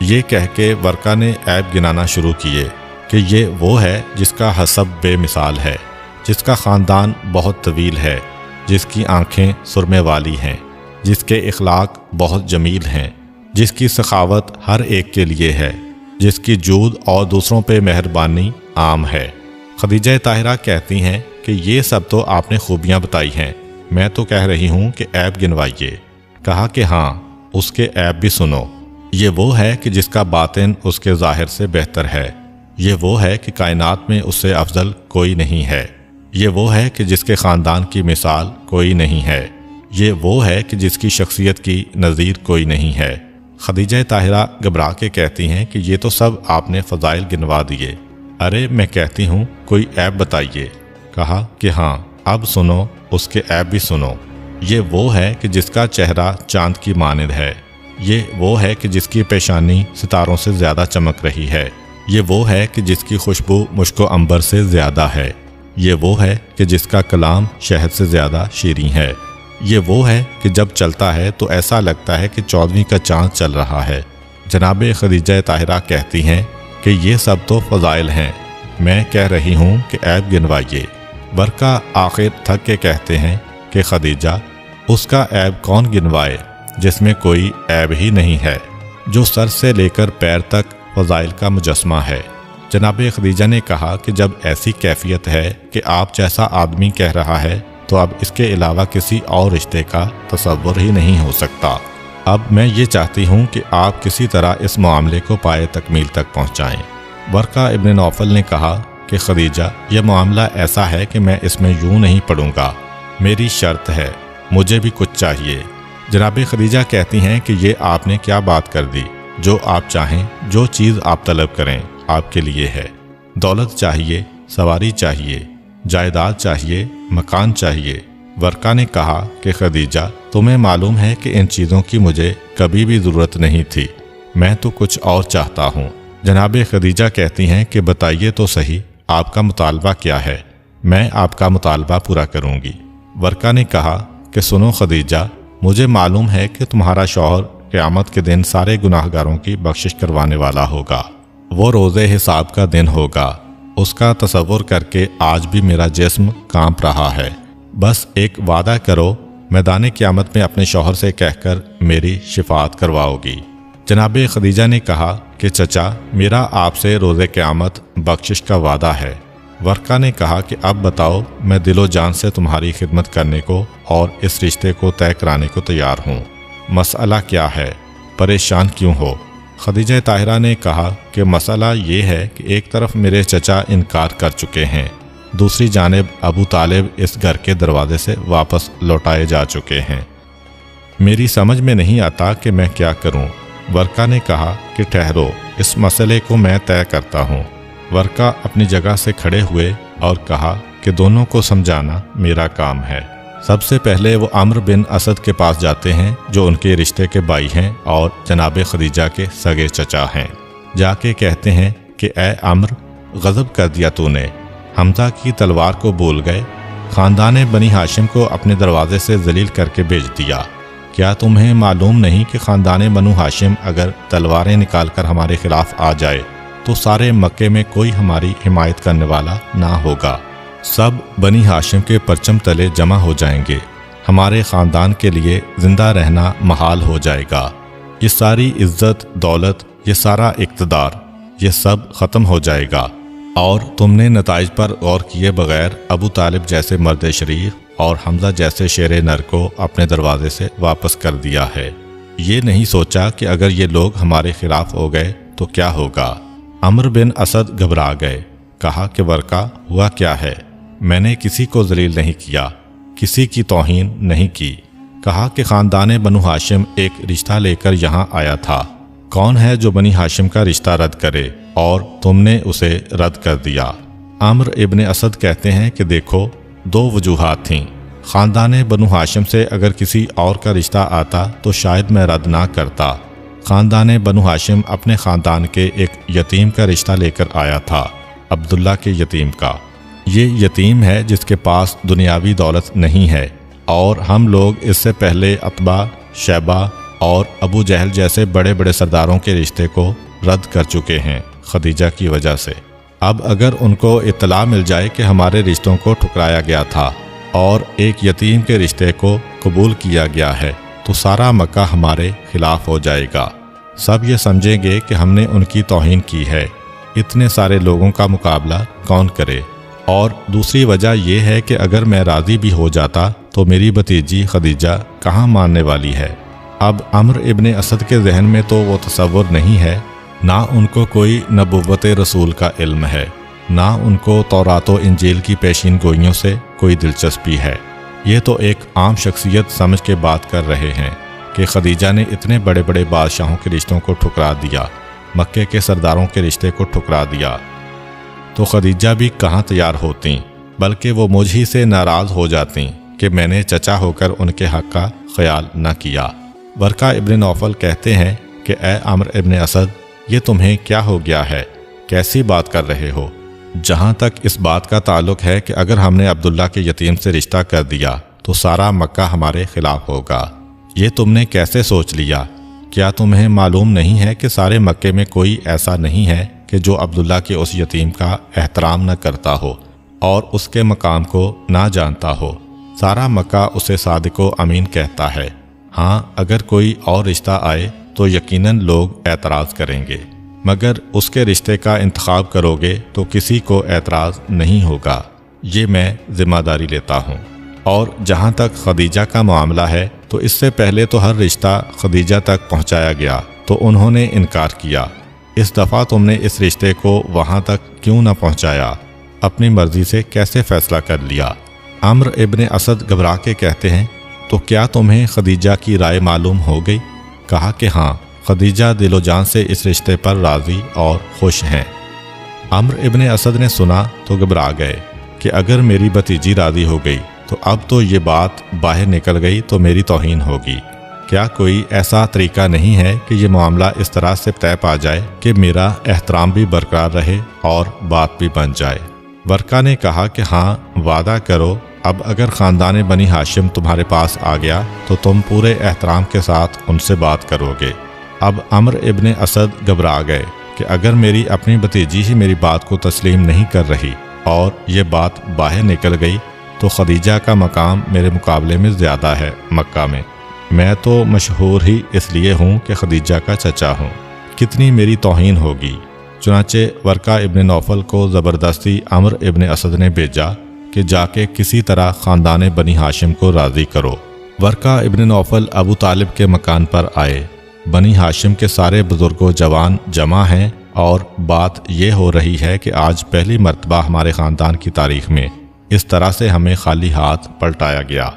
یہ کہہ کے ورقہ نے عیب گنانا شروع کیے کہ یہ وہ ہے جس کا حسب بے مثال ہے، جس کا خاندان بہت طویل ہے، جس کی آنکھیں سرمے والی ہیں، جس کے اخلاق بہت جمیل ہیں، جس کی سخاوت ہر ایک کے لیے ہے، جس کی جود اور دوسروں پہ مہربانی عام ہے۔ خدیجہ طاہرہ کہتی ہیں کہ یہ سب تو آپ نے خوبیاں بتائی ہیں، میں تو کہہ رہی ہوں کہ عیب گنوائیے۔ کہا کہ ہاں، اس کے عیب بھی سنو۔ یہ وہ ہے کہ جس کا باطن اس کے ظاہر سے بہتر ہے، یہ وہ ہے کہ کائنات میں اس سے افضل کوئی نہیں ہے، یہ وہ ہے کہ جس کے خاندان کی مثال کوئی نہیں ہے، یہ وہ ہے کہ جس کی شخصیت کی نظیر کوئی نہیں ہے۔ خدیجہ طاہرہ گھبرا کے کہتی ہیں کہ یہ تو سب آپ نے فضائل گنوا دیے، ارے میں کہتی ہوں کوئی عیب بتائیے۔ کہا کہ ہاں، اب سنو، اس کے عیب بھی سنو۔ یہ وہ ہے کہ جس کا چہرہ چاند کی مانند ہے، یہ وہ ہے کہ جس کی پیشانی ستاروں سے زیادہ چمک رہی ہے، یہ وہ ہے کہ جس کی خوشبو مشک و عنبر سے زیادہ ہے، یہ وہ ہے کہ جس کا کلام شہد سے زیادہ شیریں ہے، یہ وہ ہے کہ جب چلتا ہے تو ایسا لگتا ہے کہ 14ویں کا چاند چل رہا ہے۔ جناب خدیجہ طاہرہ کہتی ہیں کہ یہ سب تو فضائل ہیں، میں کہہ رہی ہوں کہ عیب گنوائیے۔ ورقہ آخر تھک کے کہتے ہیں کہ خدیجہ، اس کا عیب کون گنوائے جس میں کوئی عیب ہی نہیں ہے، جو سر سے لے کر پیر تک فضائل کا مجسمہ ہے۔ جناب خدیجہ نے کہا کہ جب ایسی کیفیت ہے کہ آپ جیسا آدمی کہہ رہا ہے تو اب اس کے علاوہ کسی اور رشتے کا تصور ہی نہیں ہو سکتا۔ اب میں یہ چاہتی ہوں کہ آپ کسی طرح اس معاملے کو پائے تکمیل تک پہنچائیں۔ ورقہ ابن نوفل نے کہا کہ خدیجہ، یہ معاملہ ایسا ہے کہ میں اس میں یوں نہیں پڑوں گا، میری شرط ہے، مجھے بھی کچھ چاہیے۔ جناب خدیجہ کہتی ہیں کہ یہ آپ نے کیا بات کر دی، جو آپ چاہیں، جو چیز آپ طلب کریں آپ کے لیے ہے۔ دولت چاہیے، سواری چاہیے، جائیداد چاہیے، مکان چاہیے۔ ورقہ نے کہا کہ خدیجہ، تمہیں معلوم ہے کہ ان چیزوں کی مجھے کبھی بھی ضرورت نہیں تھی، میں تو کچھ اور چاہتا ہوں۔ جناب خدیجہ کہتی ہیں کہ بتائیے تو صحیح، آپ کا مطالبہ کیا ہے، میں آپ کا مطالبہ پورا کروں گی۔ ورقہ نے کہا کہ سنو خدیجہ، مجھے معلوم ہے کہ تمہارا شوہر قیامت کے دن سارے گناہ گاروں کی بخشش کروانے والا ہوگا، وہ روز حساب کا دن ہوگا، اس کا تصور کر کے آج بھی میرا جسم کانپ رہا ہے۔ بس ایک وعدہ کرو، میدان قیامت میں اپنے شوہر سے کہہ کر میری شفاعت کرواؤ گی۔ جناب خدیجہ نے کہا کہ چچا، میرا آپ سے روز قیامت بخشش کا وعدہ ہے۔ ورقہ نے کہا کہ اب بتاؤ، میں دل و جان سے تمہاری خدمت کرنے کو اور اس رشتے کو طے کرانے کو تیار ہوں، مسئلہ کیا ہے، پریشان کیوں ہو؟ خدیجہ طاہرہ نے کہا کہ مسئلہ یہ ہے کہ ایک طرف میرے چچا انکار کر چکے ہیں، دوسری جانب ابو طالب اس گھر کے دروازے سے واپس لوٹائے جا چکے ہیں، میری سمجھ میں نہیں آتا کہ میں کیا کروں۔ ورقہ نے کہا کہ ٹھہرو، اس مسئلے کو میں طے کرتا ہوں۔ ورقہ اپنی جگہ سے کھڑے ہوئے اور کہا کہ دونوں کو سمجھانا میرا کام ہے۔ سب سے پہلے وہ عمرو بن اسد کے پاس جاتے ہیں جو ان کے رشتے کے بھائی ہیں اور جناب خدیجہ کے سگے چچا ہیں۔ جا کے کہتے ہیں کہ اے عمرو، غضب کر دیا تو نے، حمزہ کی تلوار کو بھول گئے، خاندان بنی ہاشم کو اپنے دروازے سے ذلیل کر کے بھیج دیا۔ کیا تمہیں معلوم نہیں کہ خاندان بنو ہاشم اگر تلواریں نکال کر ہمارے خلاف آ جائے تو سارے مکے میں کوئی ہماری حمایت کرنے والا نہ ہوگا، سب بنی ہاشم کے پرچم تلے جمع ہو جائیں گے، ہمارے خاندان کے لیے زندہ رہنا محال ہو جائے گا، یہ ساری عزت دولت، یہ سارا اقتدار، یہ سب ختم ہو جائے گا، اور تم نے نتائج پر غور کیے بغیر ابو طالب جیسے مرد شریف اور حمزہ جیسے شیر نر کو اپنے دروازے سے واپس کر دیا ہے۔ یہ نہیں سوچا کہ اگر یہ لوگ ہمارے خلاف ہو گئے تو کیا ہوگا۔ عمرو بن اسد گھبرا گئے، کہا کہ ورقہ، ہوا کیا ہے؟ میں نے کسی کو ذلیل نہیں کیا، کسی کی توہین نہیں کی۔ کہا کہ خاندان بنو ہاشم ایک رشتہ لے کر یہاں آیا تھا، کون ہے جو بنی ہاشم کا رشتہ رد کرے، اور تم نے اسے رد کر دیا۔ عمرو ابن اسد کہتے ہیں کہ دیکھو، دو وجوہات تھیں، خاندان بنو ہاشم سے اگر کسی اور کا رشتہ آتا تو شاید میں رد نہ کرتا۔ خاندان بنو ہاشم اپنے خاندان کے ایک یتیم کا رشتہ لے کر آیا تھا، عبداللہ کے یتیم کا۔ یہ یتیم ہے جس کے پاس دنیاوی دولت نہیں ہے، اور ہم لوگ اس سے پہلے عتبہ، شیبہ اور ابو جہل جیسے بڑے بڑے سرداروں کے رشتے کو رد کر چکے ہیں خدیجہ کی وجہ سے۔ اب اگر ان کو اطلاع مل جائے کہ ہمارے رشتوں کو ٹھکرایا گیا تھا اور ایک یتیم کے رشتے کو قبول کیا گیا ہے تو سارا مکہ ہمارے خلاف ہو جائے گا۔ سب یہ سمجھیں گے کہ ہم نے ان کی توہین کی ہے۔ اتنے سارے لوگوں کا مقابلہ کون کرے؟ اور دوسری وجہ یہ ہے کہ اگر میں راضی بھی ہو جاتا تو میری بھتیجی خدیجہ کہاں ماننے والی ہے؟ اب عمرو ابن اسد کے ذہن میں تو وہ تصور نہیں ہے، نہ ان کو کوئی نبوت رسول کا علم ہے، نہ ان کو تورات و انجیل کی پیشین گوئیوں سے کوئی دلچسپی ہے۔ یہ تو ایک عام شخصیت سمجھ کے بات کر رہے ہیں کہ خدیجہ نے اتنے بڑے بڑے بادشاہوں کے رشتوں کو ٹھکرا دیا، مکے کے سرداروں کے رشتے کو ٹھکرا دیا، تو خدیجہ بھی کہاں تیار ہوتیں، بلکہ وہ مجھ ہی سے ناراض ہو جاتیں کہ میں نے چچا ہو کر ان کے حق کا خیال نہ کیا۔ ورقہ ابن نوفل کہتے ہیں کہ اے عمرو ابن اسد، یہ تمہیں کیا ہو گیا ہے؟ کیسی بات کر رہے ہو؟ جہاں تک اس بات کا تعلق ہے کہ اگر ہم نے عبداللہ کے یتیم سے رشتہ کر دیا تو سارا مکہ ہمارے خلاف ہوگا، یہ تم نے کیسے سوچ لیا؟ کیا تمہیں معلوم نہیں ہے کہ سارے مکے میں کوئی ایسا نہیں ہے کہ جو عبداللہ کے اس یتیم کا احترام نہ کرتا ہو اور اس کے مقام کو نہ جانتا ہو؟ سارا مکہ اسے صادق و امین کہتا ہے۔ ہاں، اگر کوئی اور رشتہ آئے تو یقیناً لوگ اعتراض کریں گے، مگر اس کے رشتے کا انتخاب کرو گے تو کسی کو اعتراض نہیں ہوگا، یہ میں ذمہ داری لیتا ہوں۔ اور جہاں تک خدیجہ کا معاملہ ہے تو اس سے پہلے تو ہر رشتہ خدیجہ تک پہنچایا گیا تو انہوں نے انکار کیا۔ اس دفعہ تم نے اس رشتے کو وہاں تک کیوں نہ پہنچایا؟ اپنی مرضی سے کیسے فیصلہ کر لیا؟ عمرو ابن اسد گھبرا کے کہتے ہیں، تو کیا تمہیں خدیجہ کی رائے معلوم ہو گئی؟ کہا کہ ہاں، خدیجہ دل و جان سے اس رشتے پر راضی اور خوش ہیں۔ عمرو ابن اسد نے سنا تو گھبرا گئے کہ اگر میری بھتیجی راضی ہو گئی تو اب تو یہ بات باہر نکل گئی تو میری توہین ہوگی۔ کیا کوئی ایسا طریقہ نہیں ہے کہ یہ معاملہ اس طرح سے طے پا جائے کہ میرا احترام بھی برقرار رہے اور بات بھی بن جائے؟ ورقہ نے کہا کہ ہاں، وعدہ کرو، اب اگر خاندان بنی ہاشم تمہارے پاس آ گیا تو تم پورے احترام کے ساتھ ان سے بات کرو گے۔ اب عمرو ابن اسد گھبرا گئے کہ اگر میری اپنی بھتیجی ہی میری بات کو تسلیم نہیں کر رہی اور یہ بات باہر نکل گئی تو خدیجہ کا مقام میرے مقابلے میں زیادہ ہے مکہ میں تو مشہور ہی اس لیے ہوں کہ خدیجہ کا چچا ہوں، کتنی میری توہین ہوگی۔ چنانچہ ورقہ ابن نوفل کو زبردستی عمرو ابن اسد نے بھیجا کہ جا کے کسی طرح خاندان بنی ہاشم کو راضی کرو۔ ورقہ ابن نوفل ابو طالب کے مکان پر آئے۔ بنی ہاشم کے سارے بزرگ و جوان جمع ہیں اور بات یہ ہو رہی ہے کہ آج پہلی مرتبہ ہمارے خاندان کی تاریخ میں اس طرح سے ہمیں خالی ہاتھ پلٹایا گیا۔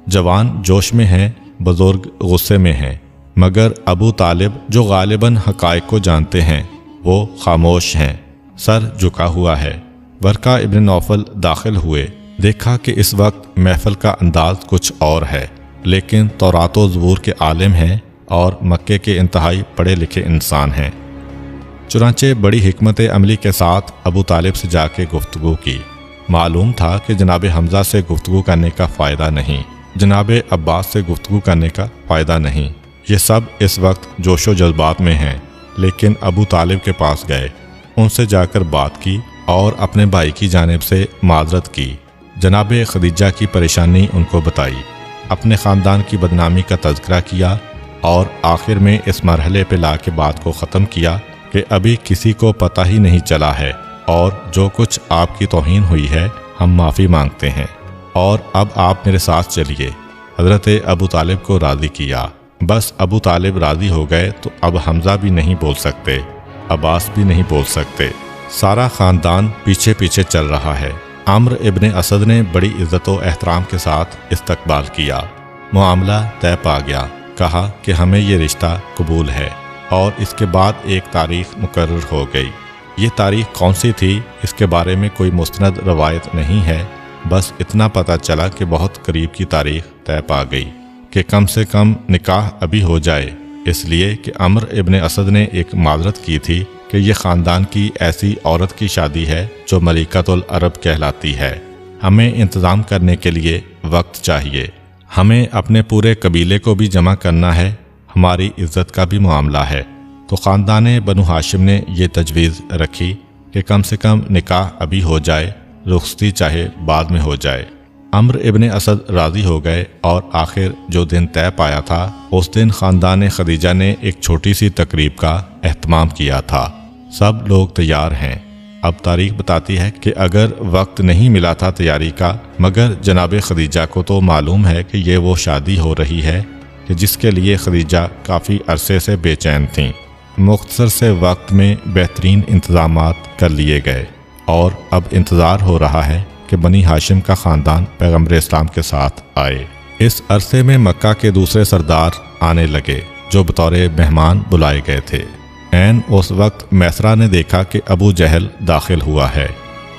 جوان جوش میں ہیں، بزرگ غصے میں ہیں، مگر ابو طالب جو غالباً حقائق کو جانتے ہیں وہ خاموش ہیں، سر جھکا ہوا ہے۔ ورقہ ابن نوفل داخل ہوئے، دیکھا کہ اس وقت محفل کا انداز کچھ اور ہے، لیکن تورات و زبور کے عالم ہیں اور مکے کے انتہائی پڑھے لکھے انسان ہیں۔ چنانچہ بڑی حکمت عملی کے ساتھ ابو طالب سے جا کے گفتگو کی۔ معلوم تھا کہ جناب حمزہ سے گفتگو کرنے کا فائدہ نہیں، جناب عباس سے گفتگو کرنے کا فائدہ نہیں، یہ سب اس وقت جوش و جذبات میں ہیں، لیکن ابو طالب کے پاس گئے، ان سے جا کر بات کی اور اپنے بھائی کی جانب سے معذرت کی، جناب خدیجہ کی پریشانی ان کو بتائی، اپنے خاندان کی بدنامی کا تذکرہ کیا اور آخر میں اس مرحلے پہ لا کے بات کو ختم کیا کہ ابھی کسی کو پتہ ہی نہیں چلا ہے اور جو کچھ آپ کی توہین ہوئی ہے ہم معافی مانگتے ہیں اور اب آپ میرے ساتھ چلیے۔ حضرت ابو طالب کو راضی کیا، بس ابو طالب راضی ہو گئے تو اب حمزہ بھی نہیں بول سکتے، عباس بھی نہیں بول سکتے، سارا خاندان پیچھے پیچھے چل رہا ہے۔ عمرو ابن اسد نے بڑی عزت و احترام کے ساتھ استقبال کیا، معاملہ طے پا گیا، کہا کہ ہمیں یہ رشتہ قبول ہے اور اس کے بعد ایک تاریخ مقرر ہو گئی۔ یہ تاریخ کون سی تھی اس کے بارے میں کوئی مستند روایت نہیں ہے، بس اتنا پتہ چلا کہ بہت قریب کی تاریخ طے پا گئی کہ کم سے کم نکاح ابھی ہو جائے، اس لیے کہ عمرو ابن اسد نے ایک معذرت کی تھی کہ یہ خاندان کی ایسی عورت کی شادی ہے جو ملکۃ العرب کہلاتی ہے، ہمیں انتظام کرنے کے لیے وقت چاہیے، ہمیں اپنے پورے قبیلے کو بھی جمع کرنا ہے، ہماری عزت کا بھی معاملہ ہے۔ تو خاندان بنو ہاشم نے یہ تجویز رکھی کہ کم سے کم نکاح ابھی ہو جائے، رخصتی چاہے بعد میں ہو جائے۔ عمرو ابن اسد راضی ہو گئے اور آخر جو دن طے پایا تھا اس دن خاندان خدیجہ نے ایک چھوٹی سی تقریب کا اہتمام کیا تھا۔ سب لوگ تیار ہیں۔ اب تاریخ بتاتی ہے کہ اگر وقت نہیں ملا تھا تیاری کا، مگر جناب خدیجہ کو تو معلوم ہے کہ یہ وہ شادی ہو رہی ہے کہ جس کے لیے خدیجہ کافی عرصے سے بے چین تھیں۔ مختصر سے وقت میں بہترین انتظامات کر لیے گئے اور اب انتظار ہو رہا ہے کہ بنی ہاشم کا خاندان پیغمبر اسلام کے ساتھ آئے۔ اس عرصے میں مکہ کے دوسرے سردار آنے لگے جو بطور مہمان بلائے گئے تھے۔ عین اس وقت میسرہ نے دیکھا کہ ابو جہل داخل ہوا ہے،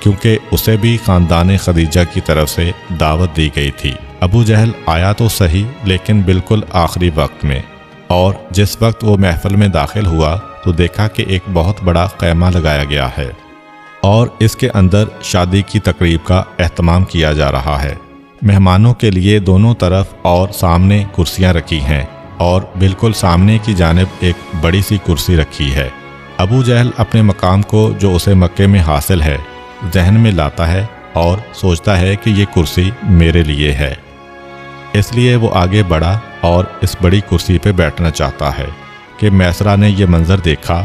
کیونکہ اسے بھی خاندان خدیجہ کی طرف سے دعوت دی گئی تھی۔ ابو جہل آیا تو صحیح، لیکن بالکل آخری وقت میں، اور جس وقت وہ محفل میں داخل ہوا تو دیکھا کہ ایک بہت بڑا خیمہ لگایا گیا ہے اور اس کے اندر شادی کی تقریب کا اہتمام کیا جا رہا ہے۔ مہمانوں کے لیے دونوں طرف اور سامنے کرسیاں رکھی ہیں اور بالکل سامنے کی جانب ایک بڑی سی کرسی رکھی ہے۔ ابو جہل اپنے مقام کو جو اسے مکے میں حاصل ہے ذہن میں لاتا ہے اور سوچتا ہے کہ یہ کرسی میرے لیے ہے، اس لیے وہ آگے بڑھا اور اس بڑی کرسی پہ بیٹھنا چاہتا ہے کہ میسرہ نے یہ منظر دیکھا،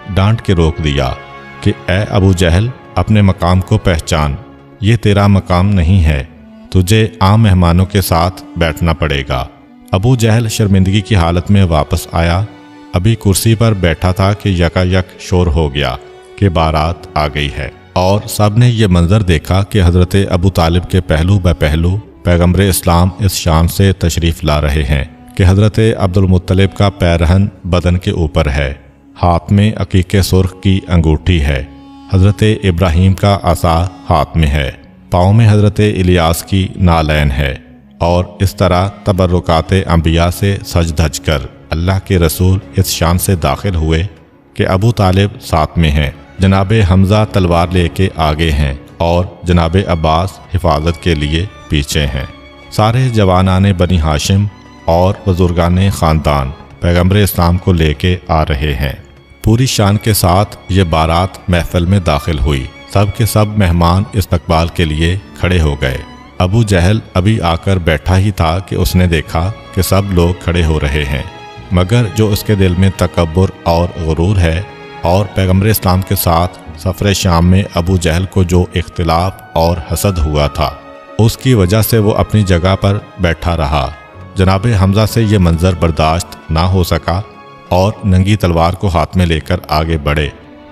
ڈانٹ کے روک دیا کہ اے ابو جہل، اپنے مقام کو پہچان، یہ تیرا مقام نہیں ہے، تجھے عام مہمانوں کے ساتھ بیٹھنا پڑے گا۔ ابو جہل شرمندگی کی حالت میں واپس آیا، ابھی کرسی پر بیٹھا تھا کہ یکا یک شور ہو گیا کہ بارات آ گئی ہے، اور سب نے یہ منظر دیکھا کہ حضرت ابو طالب کے پہلو بہ پہلو پیغمبر اسلام اس شام سے تشریف لا رہے ہیں کہ حضرت عبد المطلب کا پیرہن بدن کے اوپر ہے، ہاتھ میں عقیق سرخ کی انگوٹھی ہے، حضرت ابراہیم کا عصا ہاتھ میں ہے، پاؤں میں حضرت الیاس کی نالین ہے، اور اس طرح تبرکات انبیاء سے سج دھج کر اللہ کے رسول اس شان سے داخل ہوئے کہ ابو طالب ساتھ میں ہیں، جناب حمزہ تلوار لے کے آگے ہیں اور جناب عباس حفاظت کے لیے پیچھے ہیں۔ سارے جوانان بنی ہاشم اور بزرگان خاندان پیغمبر اسلام کو لے کے آ رہے ہیں۔ پوری شان کے ساتھ یہ بارات محفل میں داخل ہوئی، سب کے سب مہمان استقبال کے لیے کھڑے ہو گئے۔ ابو جہل ابھی آ کر بیٹھا ہی تھا کہ اس نے دیکھا کہ سب لوگ کھڑے ہو رہے ہیں، مگر جو اس کے دل میں تکبر اور غرور ہے اور پیغمبر اسلام کے ساتھ سفر شام میں ابو جہل کو جو اختلاف اور حسد ہوا تھا، اس کی وجہ سے وہ اپنی جگہ پر بیٹھا رہا۔ جناب حمزہ سے یہ منظر برداشت نہ ہو سکا اور ننگی تلوار کو ہاتھ میں لے کر آگے بڑھے۔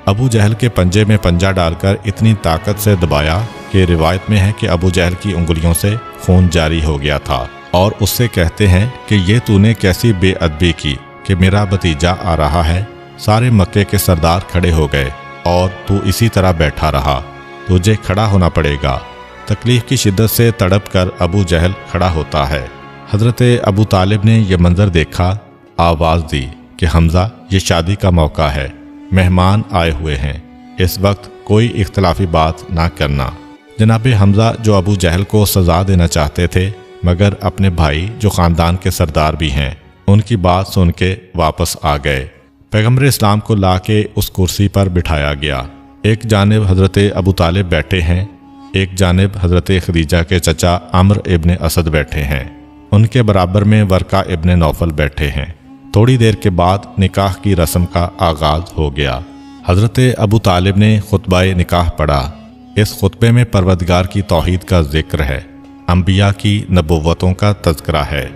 ابو جہل کے پنجے میں پنجہ ڈال کر اتنی طاقت سے دبایا کہ روایت میں ہے کہ ابو جہل کی انگلیوں سے خون جاری ہو گیا تھا، اور اس سے کہتے ہیں کہ یہ تو نے کیسی بے ادبی کی کہ میرا بھتیجا آ رہا ہے۔ سارے مکے کے سردار کھڑے ہو گئے اور تو اسی طرح بیٹھا رہا، تجھے کھڑا ہونا پڑے گا۔ تکلیف کی شدت سے تڑپ کر ابو جہل کھڑا ہوتا ہے۔ حضرت ابو طالب نے یہ منظر دیکھا، آواز دی کہ حمزہ، یہ شادی کا موقع ہے، مہمان آئے ہوئے ہیں، اس وقت کوئی اختلافی بات نہ کرنا۔ جناب حمزہ جو ابو جہل کو سزا دینا چاہتے تھے، مگر اپنے بھائی جو خاندان کے سردار بھی ہیں ان کی بات سن کے واپس آ گئے۔ پیغمبر اسلام کو لا کے اس کرسی پر بٹھایا گیا۔ ایک جانب حضرت ابو طالب بیٹھے ہیں، ایک جانب حضرت خدیجہ کے چچا عمرو ابن اسد بیٹھے ہیں، ان کے برابر میں ورقہ ابن نوفل بیٹھے ہیں۔ تھوڑی دیر کے بعد نکاح کی رسم کا آغاز ہو گیا۔ حضرت ابو طالب نے خطبہ نکاح پڑھا۔ اس خطبے میں پروردگار کی توحید کا ذکر ہے، انبیاء کی نبوتوں کا تذکرہ ہے،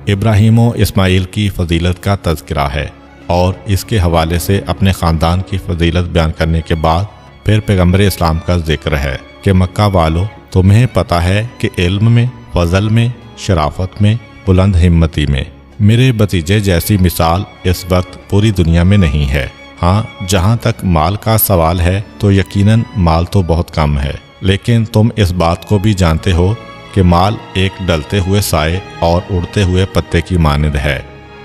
ابراہیم و اسماعیل کی فضیلت کا تذکرہ ہے، اور اس کے حوالے سے اپنے خاندان کی فضیلت بیان کرنے کے بعد پھر پیغمبر اسلام کا ذکر ہے کہ مکہ والو، تمہیں پتہ ہے کہ علم میں، فضل میں، شرافت میں، بلند ہمتی میں میرے بھتیجے جیسی مثال اس وقت پوری دنیا میں نہیں ہے۔ ہاں، جہاں تک مال کا سوال ہے تو یقیناً مال تو بہت کم ہے، لیکن تم اس بات کو بھی جانتے ہو کہ مال ایک ڈلتے ہوئے سائے اور اڑتے ہوئے پتے کی مانند ہے۔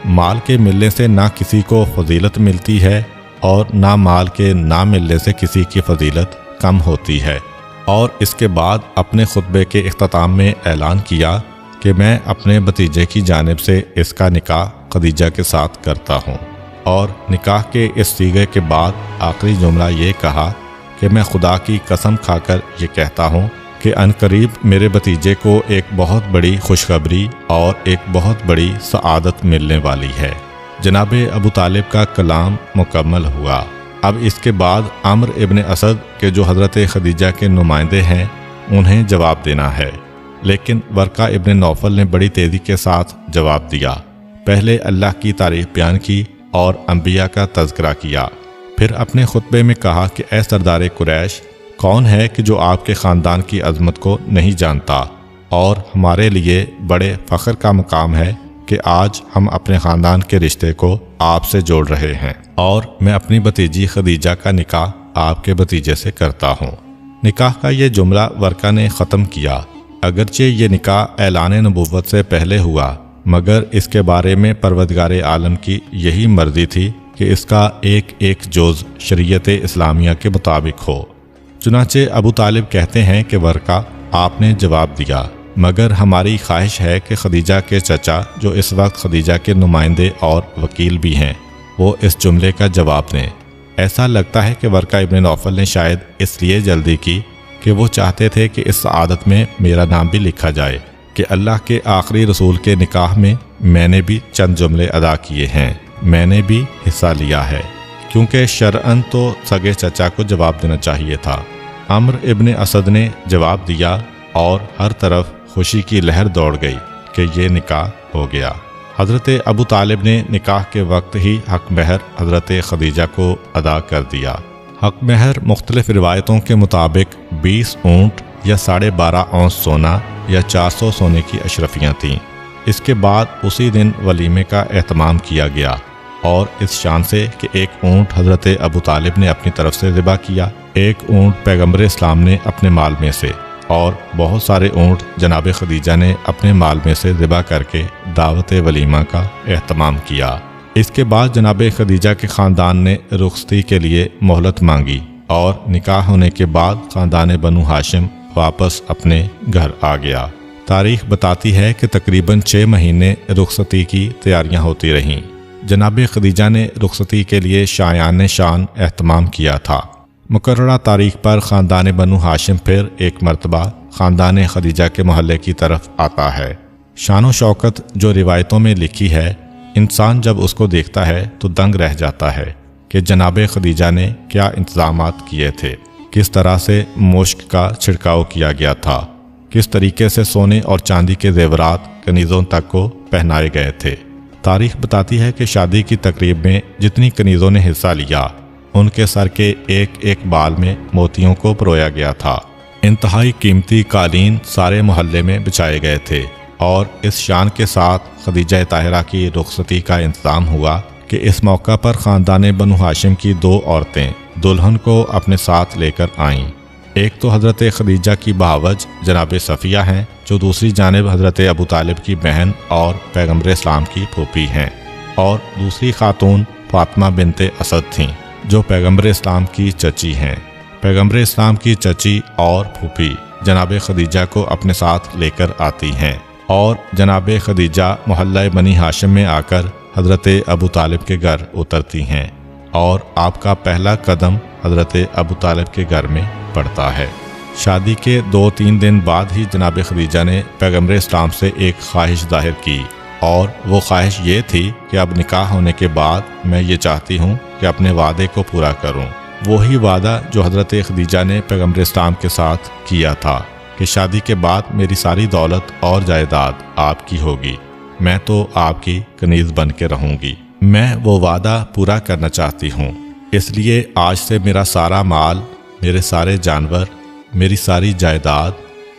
مال کے ملنے سے نہ کسی کو فضیلت ملتی ہے اور نہ مال کے نہ ملنے سے کسی کی فضیلت کم ہوتی ہے۔ اور اس کے بعد اپنے خطبے کے اختتام میں اعلان کیا کہ میں اپنے بھتیجے کی جانب سے اس کا نکاح خدیجہ کے ساتھ کرتا ہوں۔ اور نکاح کے اس صیغے کے بعد آخری جملہ یہ کہا کہ میں خدا کی قسم کھا کر یہ کہتا ہوں کہ عنقریب میرے بھتیجے کو ایک بہت بڑی خوشخبری اور ایک بہت بڑی سعادت ملنے والی ہے۔ جناب ابو طالب کا کلام مکمل ہوا۔ اب اس کے بعد عمرو ابن اسد کے جو حضرت خدیجہ کے نمائندے ہیں انہیں جواب دینا ہے، لیکن ورقہ ابن نوفل نے بڑی تیزی کے ساتھ جواب دیا۔ پہلے اللہ کی تعریف بیان کی اور انبیاء کا تذکرہ کیا، پھر اپنے خطبے میں کہا کہ اے سردار قریش، کون ہے کہ جو آپ کے خاندان کی عظمت کو نہیں جانتا، اور ہمارے لیے بڑے فخر کا مقام ہے کہ آج ہم اپنے خاندان کے رشتے کو آپ سے جوڑ رہے ہیں، اور میں اپنی بھتیجی خدیجہ کا نکاح آپ کے بھتیجے سے کرتا ہوں۔ نکاح کا یہ جملہ ورقہ نے ختم کیا۔ اگرچہ یہ نکاح اعلان نبوت سے پہلے ہوا، مگر اس کے بارے میں پروردگار عالم کی یہی مرضی تھی کہ اس کا ایک ایک جز شریعت اسلامیہ کے مطابق ہو۔ چنانچہ ابو طالب کہتے ہیں کہ ورقہ، آپ نے جواب دیا، مگر ہماری خواہش ہے کہ خدیجہ کے چچا جو اس وقت خدیجہ کے نمائندے اور وکیل بھی ہیں وہ اس جملے کا جواب دیں۔ ایسا لگتا ہے کہ ورقہ ابن نوفل نے شاید اس لیے جلدی کی کہ وہ چاہتے تھے کہ اس سعادت میں میرا نام بھی لکھا جائے کہ اللہ کے آخری رسول کے نکاح میں نے بھی چند جملے ادا کیے ہیں، میں نے بھی حصہ لیا ہے، کیونکہ شرعاً تو سگے چچا کو جواب دینا چاہیے تھا۔ عمرو ابن اسد نے جواب دیا اور ہر طرف خوشی کی لہر دوڑ گئی کہ یہ نکاح ہو گیا۔ حضرت ابو طالب نے نکاح کے وقت ہی حق مہر حضرت خدیجہ کو ادا کر دیا۔ حق مہر مختلف روایتوں کے مطابق 20 اونٹ یا 12.5 اونس سونا یا 400 سونے کی اشرفیاں تھیں۔ اس کے بعد اسی دن ولیمے کا اہتمام کیا گیا، اور اس شان سے کہ ایک اونٹ حضرت ابو طالب نے اپنی طرف سے ذبح کیا، ایک اونٹ پیغمبر اسلام نے اپنے مال میں سے، اور بہت سارے اونٹ جناب خدیجہ نے اپنے مال میں سے ذبح کر کے دعوت ولیمہ کا اہتمام کیا۔ اس کے بعد جناب خدیجہ کے خاندان نے رخصتی کے لیے مہلت مانگی، اور نکاح ہونے کے بعد خاندان بنو ہاشم واپس اپنے گھر آ گیا۔ تاریخ بتاتی ہے کہ تقریباً 6 مہینے رخصتی کی تیاریاں ہوتی رہیں۔ جناب خدیجہ نے رخصتی کے لیے شایان شان اہتمام کیا تھا۔ مقررہ تاریخ پر خاندان بنو ہاشم پھر ایک مرتبہ خاندان خدیجہ کے محلے کی طرف آتا ہے۔ شان و شوکت جو روایتوں میں لکھی ہے، انسان جب اس کو دیکھتا ہے تو دنگ رہ جاتا ہے کہ جناب خدیجہ نے کیا انتظامات کیے تھے، کس طرح سے مشک کا چھڑکاؤ کیا گیا تھا، کس طریقے سے سونے اور چاندی کے زیورات کنیزوں تک کو پہنائے گئے تھے۔ تاریخ بتاتی ہے کہ شادی کی تقریب میں جتنی کنیزوں نے حصہ لیا، ان کے سر کے ایک ایک بال میں موتیوں کو پرویا گیا تھا۔ انتہائی قیمتی قالین سارے محلے میں بچھائے گئے تھے، اور اس شان کے ساتھ خدیجہ طاہرہ کی رخصتی کا انتظام ہوا کہ اس موقع پر خاندان بنو ہاشم کی 2 عورتیں دلہن کو اپنے ساتھ لے کر آئیں۔ ایک تو حضرت خدیجہ کی بہاوج جناب صفیہ ہیں، جو دوسری جانب حضرت ابو طالب کی بہن اور پیغمبر اسلام کی پھوپھی ہیں، اور دوسری خاتون فاطمہ بنت اسد تھیں، جو پیغمبر اسلام کی چچی ہیں۔ پیغمبر اسلام کی چچی اور پھوپھی جناب خدیجہ کو اپنے ساتھ لے کر آتی ہیں، اور جناب خدیجہ محلہ بنی ہاشم میں آ کر حضرت ابو طالب کے گھر اترتی ہیں، اور آپ کا پہلا قدم حضرت ابو طالب کے گھر میں پڑتا ہے۔ شادی کے 2-3 دن بعد ہی جناب خدیجہ نے پیغمبر اسلام سے ایک خواہش ظاہر کی، اور وہ خواہش یہ تھی کہ اب نکاح ہونے کے بعد میں یہ چاہتی ہوں کہ اپنے وعدے کو پورا کروں، وہی وعدہ جو حضرت خدیجہ نے پیغمبر اسلام کے ساتھ کیا تھا کہ شادی کے بعد میری ساری دولت اور جائیداد آپ کی ہوگی، میں تو آپ کی کنیز بن کے رہوں گی۔ میں وہ وعدہ پورا کرنا چاہتی ہوں، اس لیے آج سے میرا سارا مال، میرے سارے جانور، میری ساری جائیداد،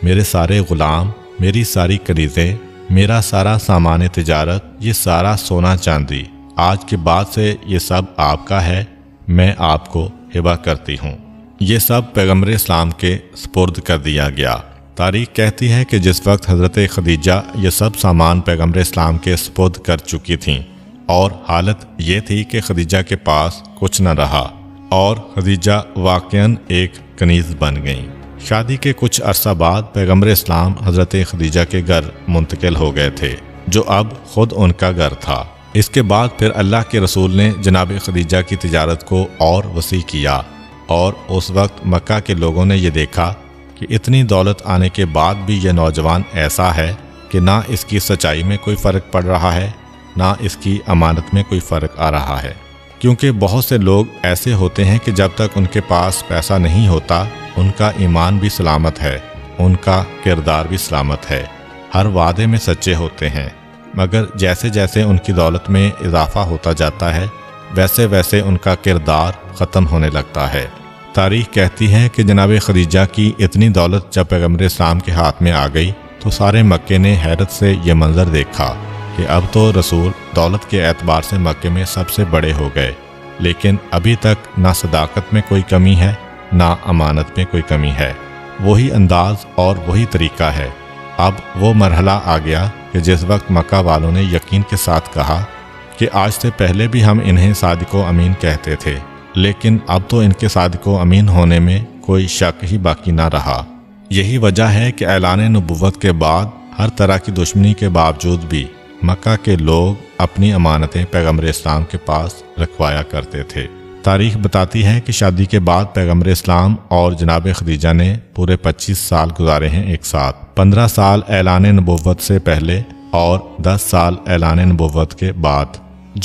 میرے سارے غلام، میری ساری کنیزیں، میرا سارا سامان تجارت، یہ سارا سونا چاندی آج کے بعد سے یہ سب آپ کا ہے، میں آپ کو ہبہ کرتی ہوں۔ یہ سب پیغمبر اسلام کے سپرد کر دیا گیا۔ تاریخ کہتی ہے کہ جس وقت حضرت خدیجہ یہ سب سامان پیغمبر اسلام کے سپرد کر چکی تھیں، اور حالت یہ تھی کہ خدیجہ کے پاس کچھ نہ رہا، اور خدیجہ واقعاً ایک کنیز بن گئیں۔ شادی کے کچھ عرصہ بعد پیغمبر اسلام حضرت خدیجہ کے گھر منتقل ہو گئے تھے، جو اب خود ان کا گھر تھا۔ اس کے بعد پھر اللہ کے رسول نے جناب خدیجہ کی تجارت کو اور وسیع کیا، اور اس وقت مکہ کے لوگوں نے یہ دیکھا کہ اتنی دولت آنے کے بعد بھی یہ نوجوان ایسا ہے کہ نہ اس کی سچائی میں کوئی فرق پڑ رہا ہے، نہ اس کی امانت میں کوئی فرق آ رہا ہے۔ کیونکہ بہت سے لوگ ایسے ہوتے ہیں کہ جب تک ان کے پاس پیسہ نہیں ہوتا ان کا ایمان بھی سلامت ہے، ان کا کردار بھی سلامت ہے، ہر وعدے میں سچے ہوتے ہیں، مگر جیسے جیسے ان کی دولت میں اضافہ ہوتا جاتا ہے ویسے ویسے ان کا کردار ختم ہونے لگتا ہے۔ تاریخ کہتی ہے کہ جناب خدیجہ کی اتنی دولت جب پیغمبر اسلام کے ہاتھ میں آ گئی تو سارے مکے نے حیرت سے یہ منظر دیکھا کہ اب تو رسول دولت کے اعتبار سے مکے میں سب سے بڑے ہو گئے، لیکن ابھی تک نہ صداقت میں کوئی کمی ہے نہ امانت میں کوئی کمی ہے، وہی انداز اور وہی طریقہ ہے۔ اب وہ مرحلہ آ گیا کہ جس وقت مکہ والوں نے یقین کے ساتھ کہا کہ آج سے پہلے بھی ہم انہیں صادق و امین کہتے تھے، لیکن اب تو ان کے صادق و امین ہونے میں کوئی شک ہی باقی نہ رہا۔ یہی وجہ ہے کہ اعلان نبوت کے بعد ہر طرح کی دشمنی کے باوجود بھی مکہ کے لوگ اپنی امانتیں پیغمبر اسلام کے پاس رکھوایا کرتے تھے۔ تاریخ بتاتی ہے کہ شادی کے بعد پیغمبر اسلام اور جناب خدیجہ نے پورے 25 سال گزارے ہیں ایک ساتھ، 15 سال اعلان نبوت سے پہلے اور 10 سال اعلان نبوت کے بعد۔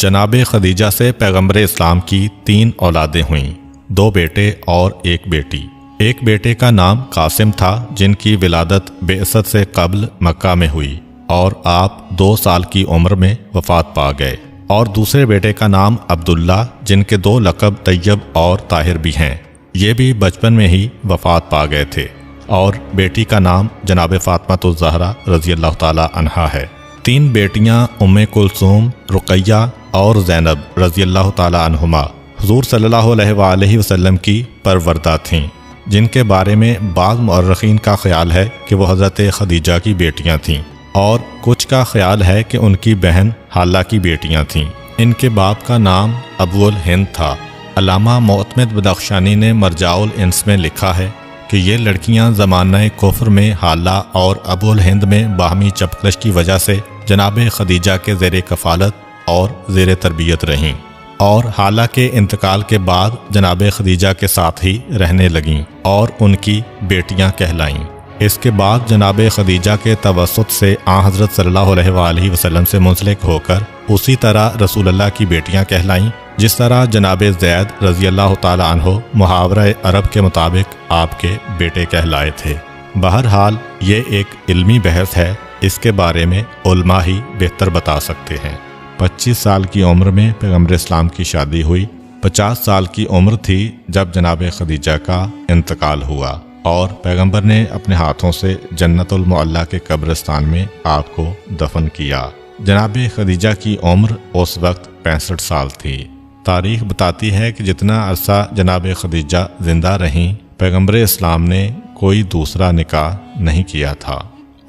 جناب خدیجہ سے پیغمبر اسلام کی 3 اولادیں ہوئیں، 2 بیٹے اور 1 بیٹی۔ ایک بیٹے کا نام قاسم تھا جن کی ولادت بعثت سے قبل مکہ میں ہوئی اور آپ 2 سال کی عمر میں وفات پا گئے، اور دوسرے بیٹے کا نام عبداللہ جن کے 2 لقب طیب اور طاہر بھی ہیں، یہ بھی بچپن میں ہی وفات پا گئے تھے، اور بیٹی کا نام جناب فاطمہ الزہرا رضی اللہ تعالی عنہا ہے۔ 3 بیٹیاں ام کلثوم، رقیہ اور زینب رضی اللہ تعالی عنہما حضور صلی اللہ علیہ وآلہ وسلم کی پروردہ تھیں، جن کے بارے میں بعض مورخین کا خیال ہے کہ وہ حضرت خدیجہ کی بیٹیاں تھیں، اور کچھ کا خیال ہے کہ ان کی بہن حالہ کی بیٹیاں تھیں۔ ان کے باپ کا نام ابو الہند تھا۔ علامہ معتمد بدخشانی نے مرجع الانس میں لکھا ہے کہ یہ لڑکیاں زمانہ کفر میں حالہ اور ابو الہند میں باہمی چپکلش کی وجہ سے جناب خدیجہ کے زیر کفالت اور زیر تربیت رہیں، اور حالہ کے انتقال کے بعد جناب خدیجہ کے ساتھ ہی رہنے لگیں اور ان کی بیٹیاں کہلائیں۔ اس کے بعد جناب خدیجہ کے توسط سے حضرت صلی اللہ علیہ وآلہ وسلم سے منسلک ہو کر اسی طرح رسول اللہ کی بیٹیاں کہلائیں، جس طرح جناب زید رضی اللہ تعالی عنہ محاورہ عرب کے مطابق آپ کے بیٹے کہلائے تھے۔ بہرحال یہ ایک علمی بحث ہے، اس کے بارے میں علماء ہی بہتر بتا سکتے ہیں۔ 25 سال کی عمر میں پیغمبر اسلام کی شادی ہوئی، 50 سال کی عمر تھی جب جناب خدیجہ کا انتقال ہوا، اور پیغمبر نے اپنے ہاتھوں سے جنت المعلی کے قبرستان میں آپ کو دفن کیا۔ جناب خدیجہ کی عمر اس وقت 65 سال تھی۔ تاریخ بتاتی ہے کہ جتنا عرصہ جناب خدیجہ زندہ رہیں پیغمبر اسلام نے کوئی دوسرا نکاح نہیں کیا تھا۔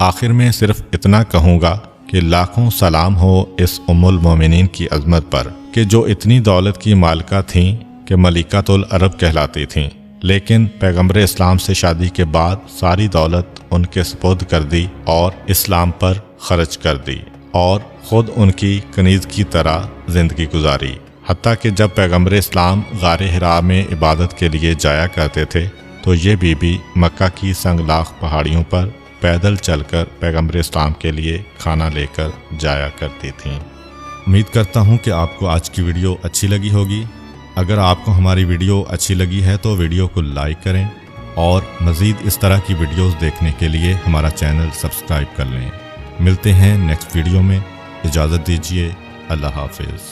آخر میں صرف اتنا کہوں گا کہ لاکھوں سلام ہو اس ام المومنین کی عظمت پر کہ جو اتنی دولت کی مالکہ تھیں کہ ملکۃ العرب کہلاتی تھیں، لیکن پیغمبر اسلام سے شادی کے بعد ساری دولت ان کے سپرد کر دی اور اسلام پر خرچ کر دی، اور خود ان کی کنیز کی طرح زندگی گزاری۔ حتیٰ کہ جب پیغمبر اسلام غار حرا میں عبادت کے لیے جایا کرتے تھے تو یہ بی بی مکہ کی سنگلاخ پہاڑیوں پر پیدل چل کر پیغمبر اسلام کے لیے کھانا لے کر جایا کرتی تھیں۔ امید کرتا ہوں کہ آپ کو آج کی ویڈیو اچھی لگی ہوگی۔ اگر آپ کو ہماری ویڈیو اچھی لگی ہے تو ویڈیو کو لائک کریں، اور مزید اس طرح کی ویڈیوز دیکھنے کے لیے ہمارا چینل سبسکرائب کر لیں۔ ملتے ہیں نیکسٹ ویڈیو میں، اجازت دیجیے، اللہ حافظ۔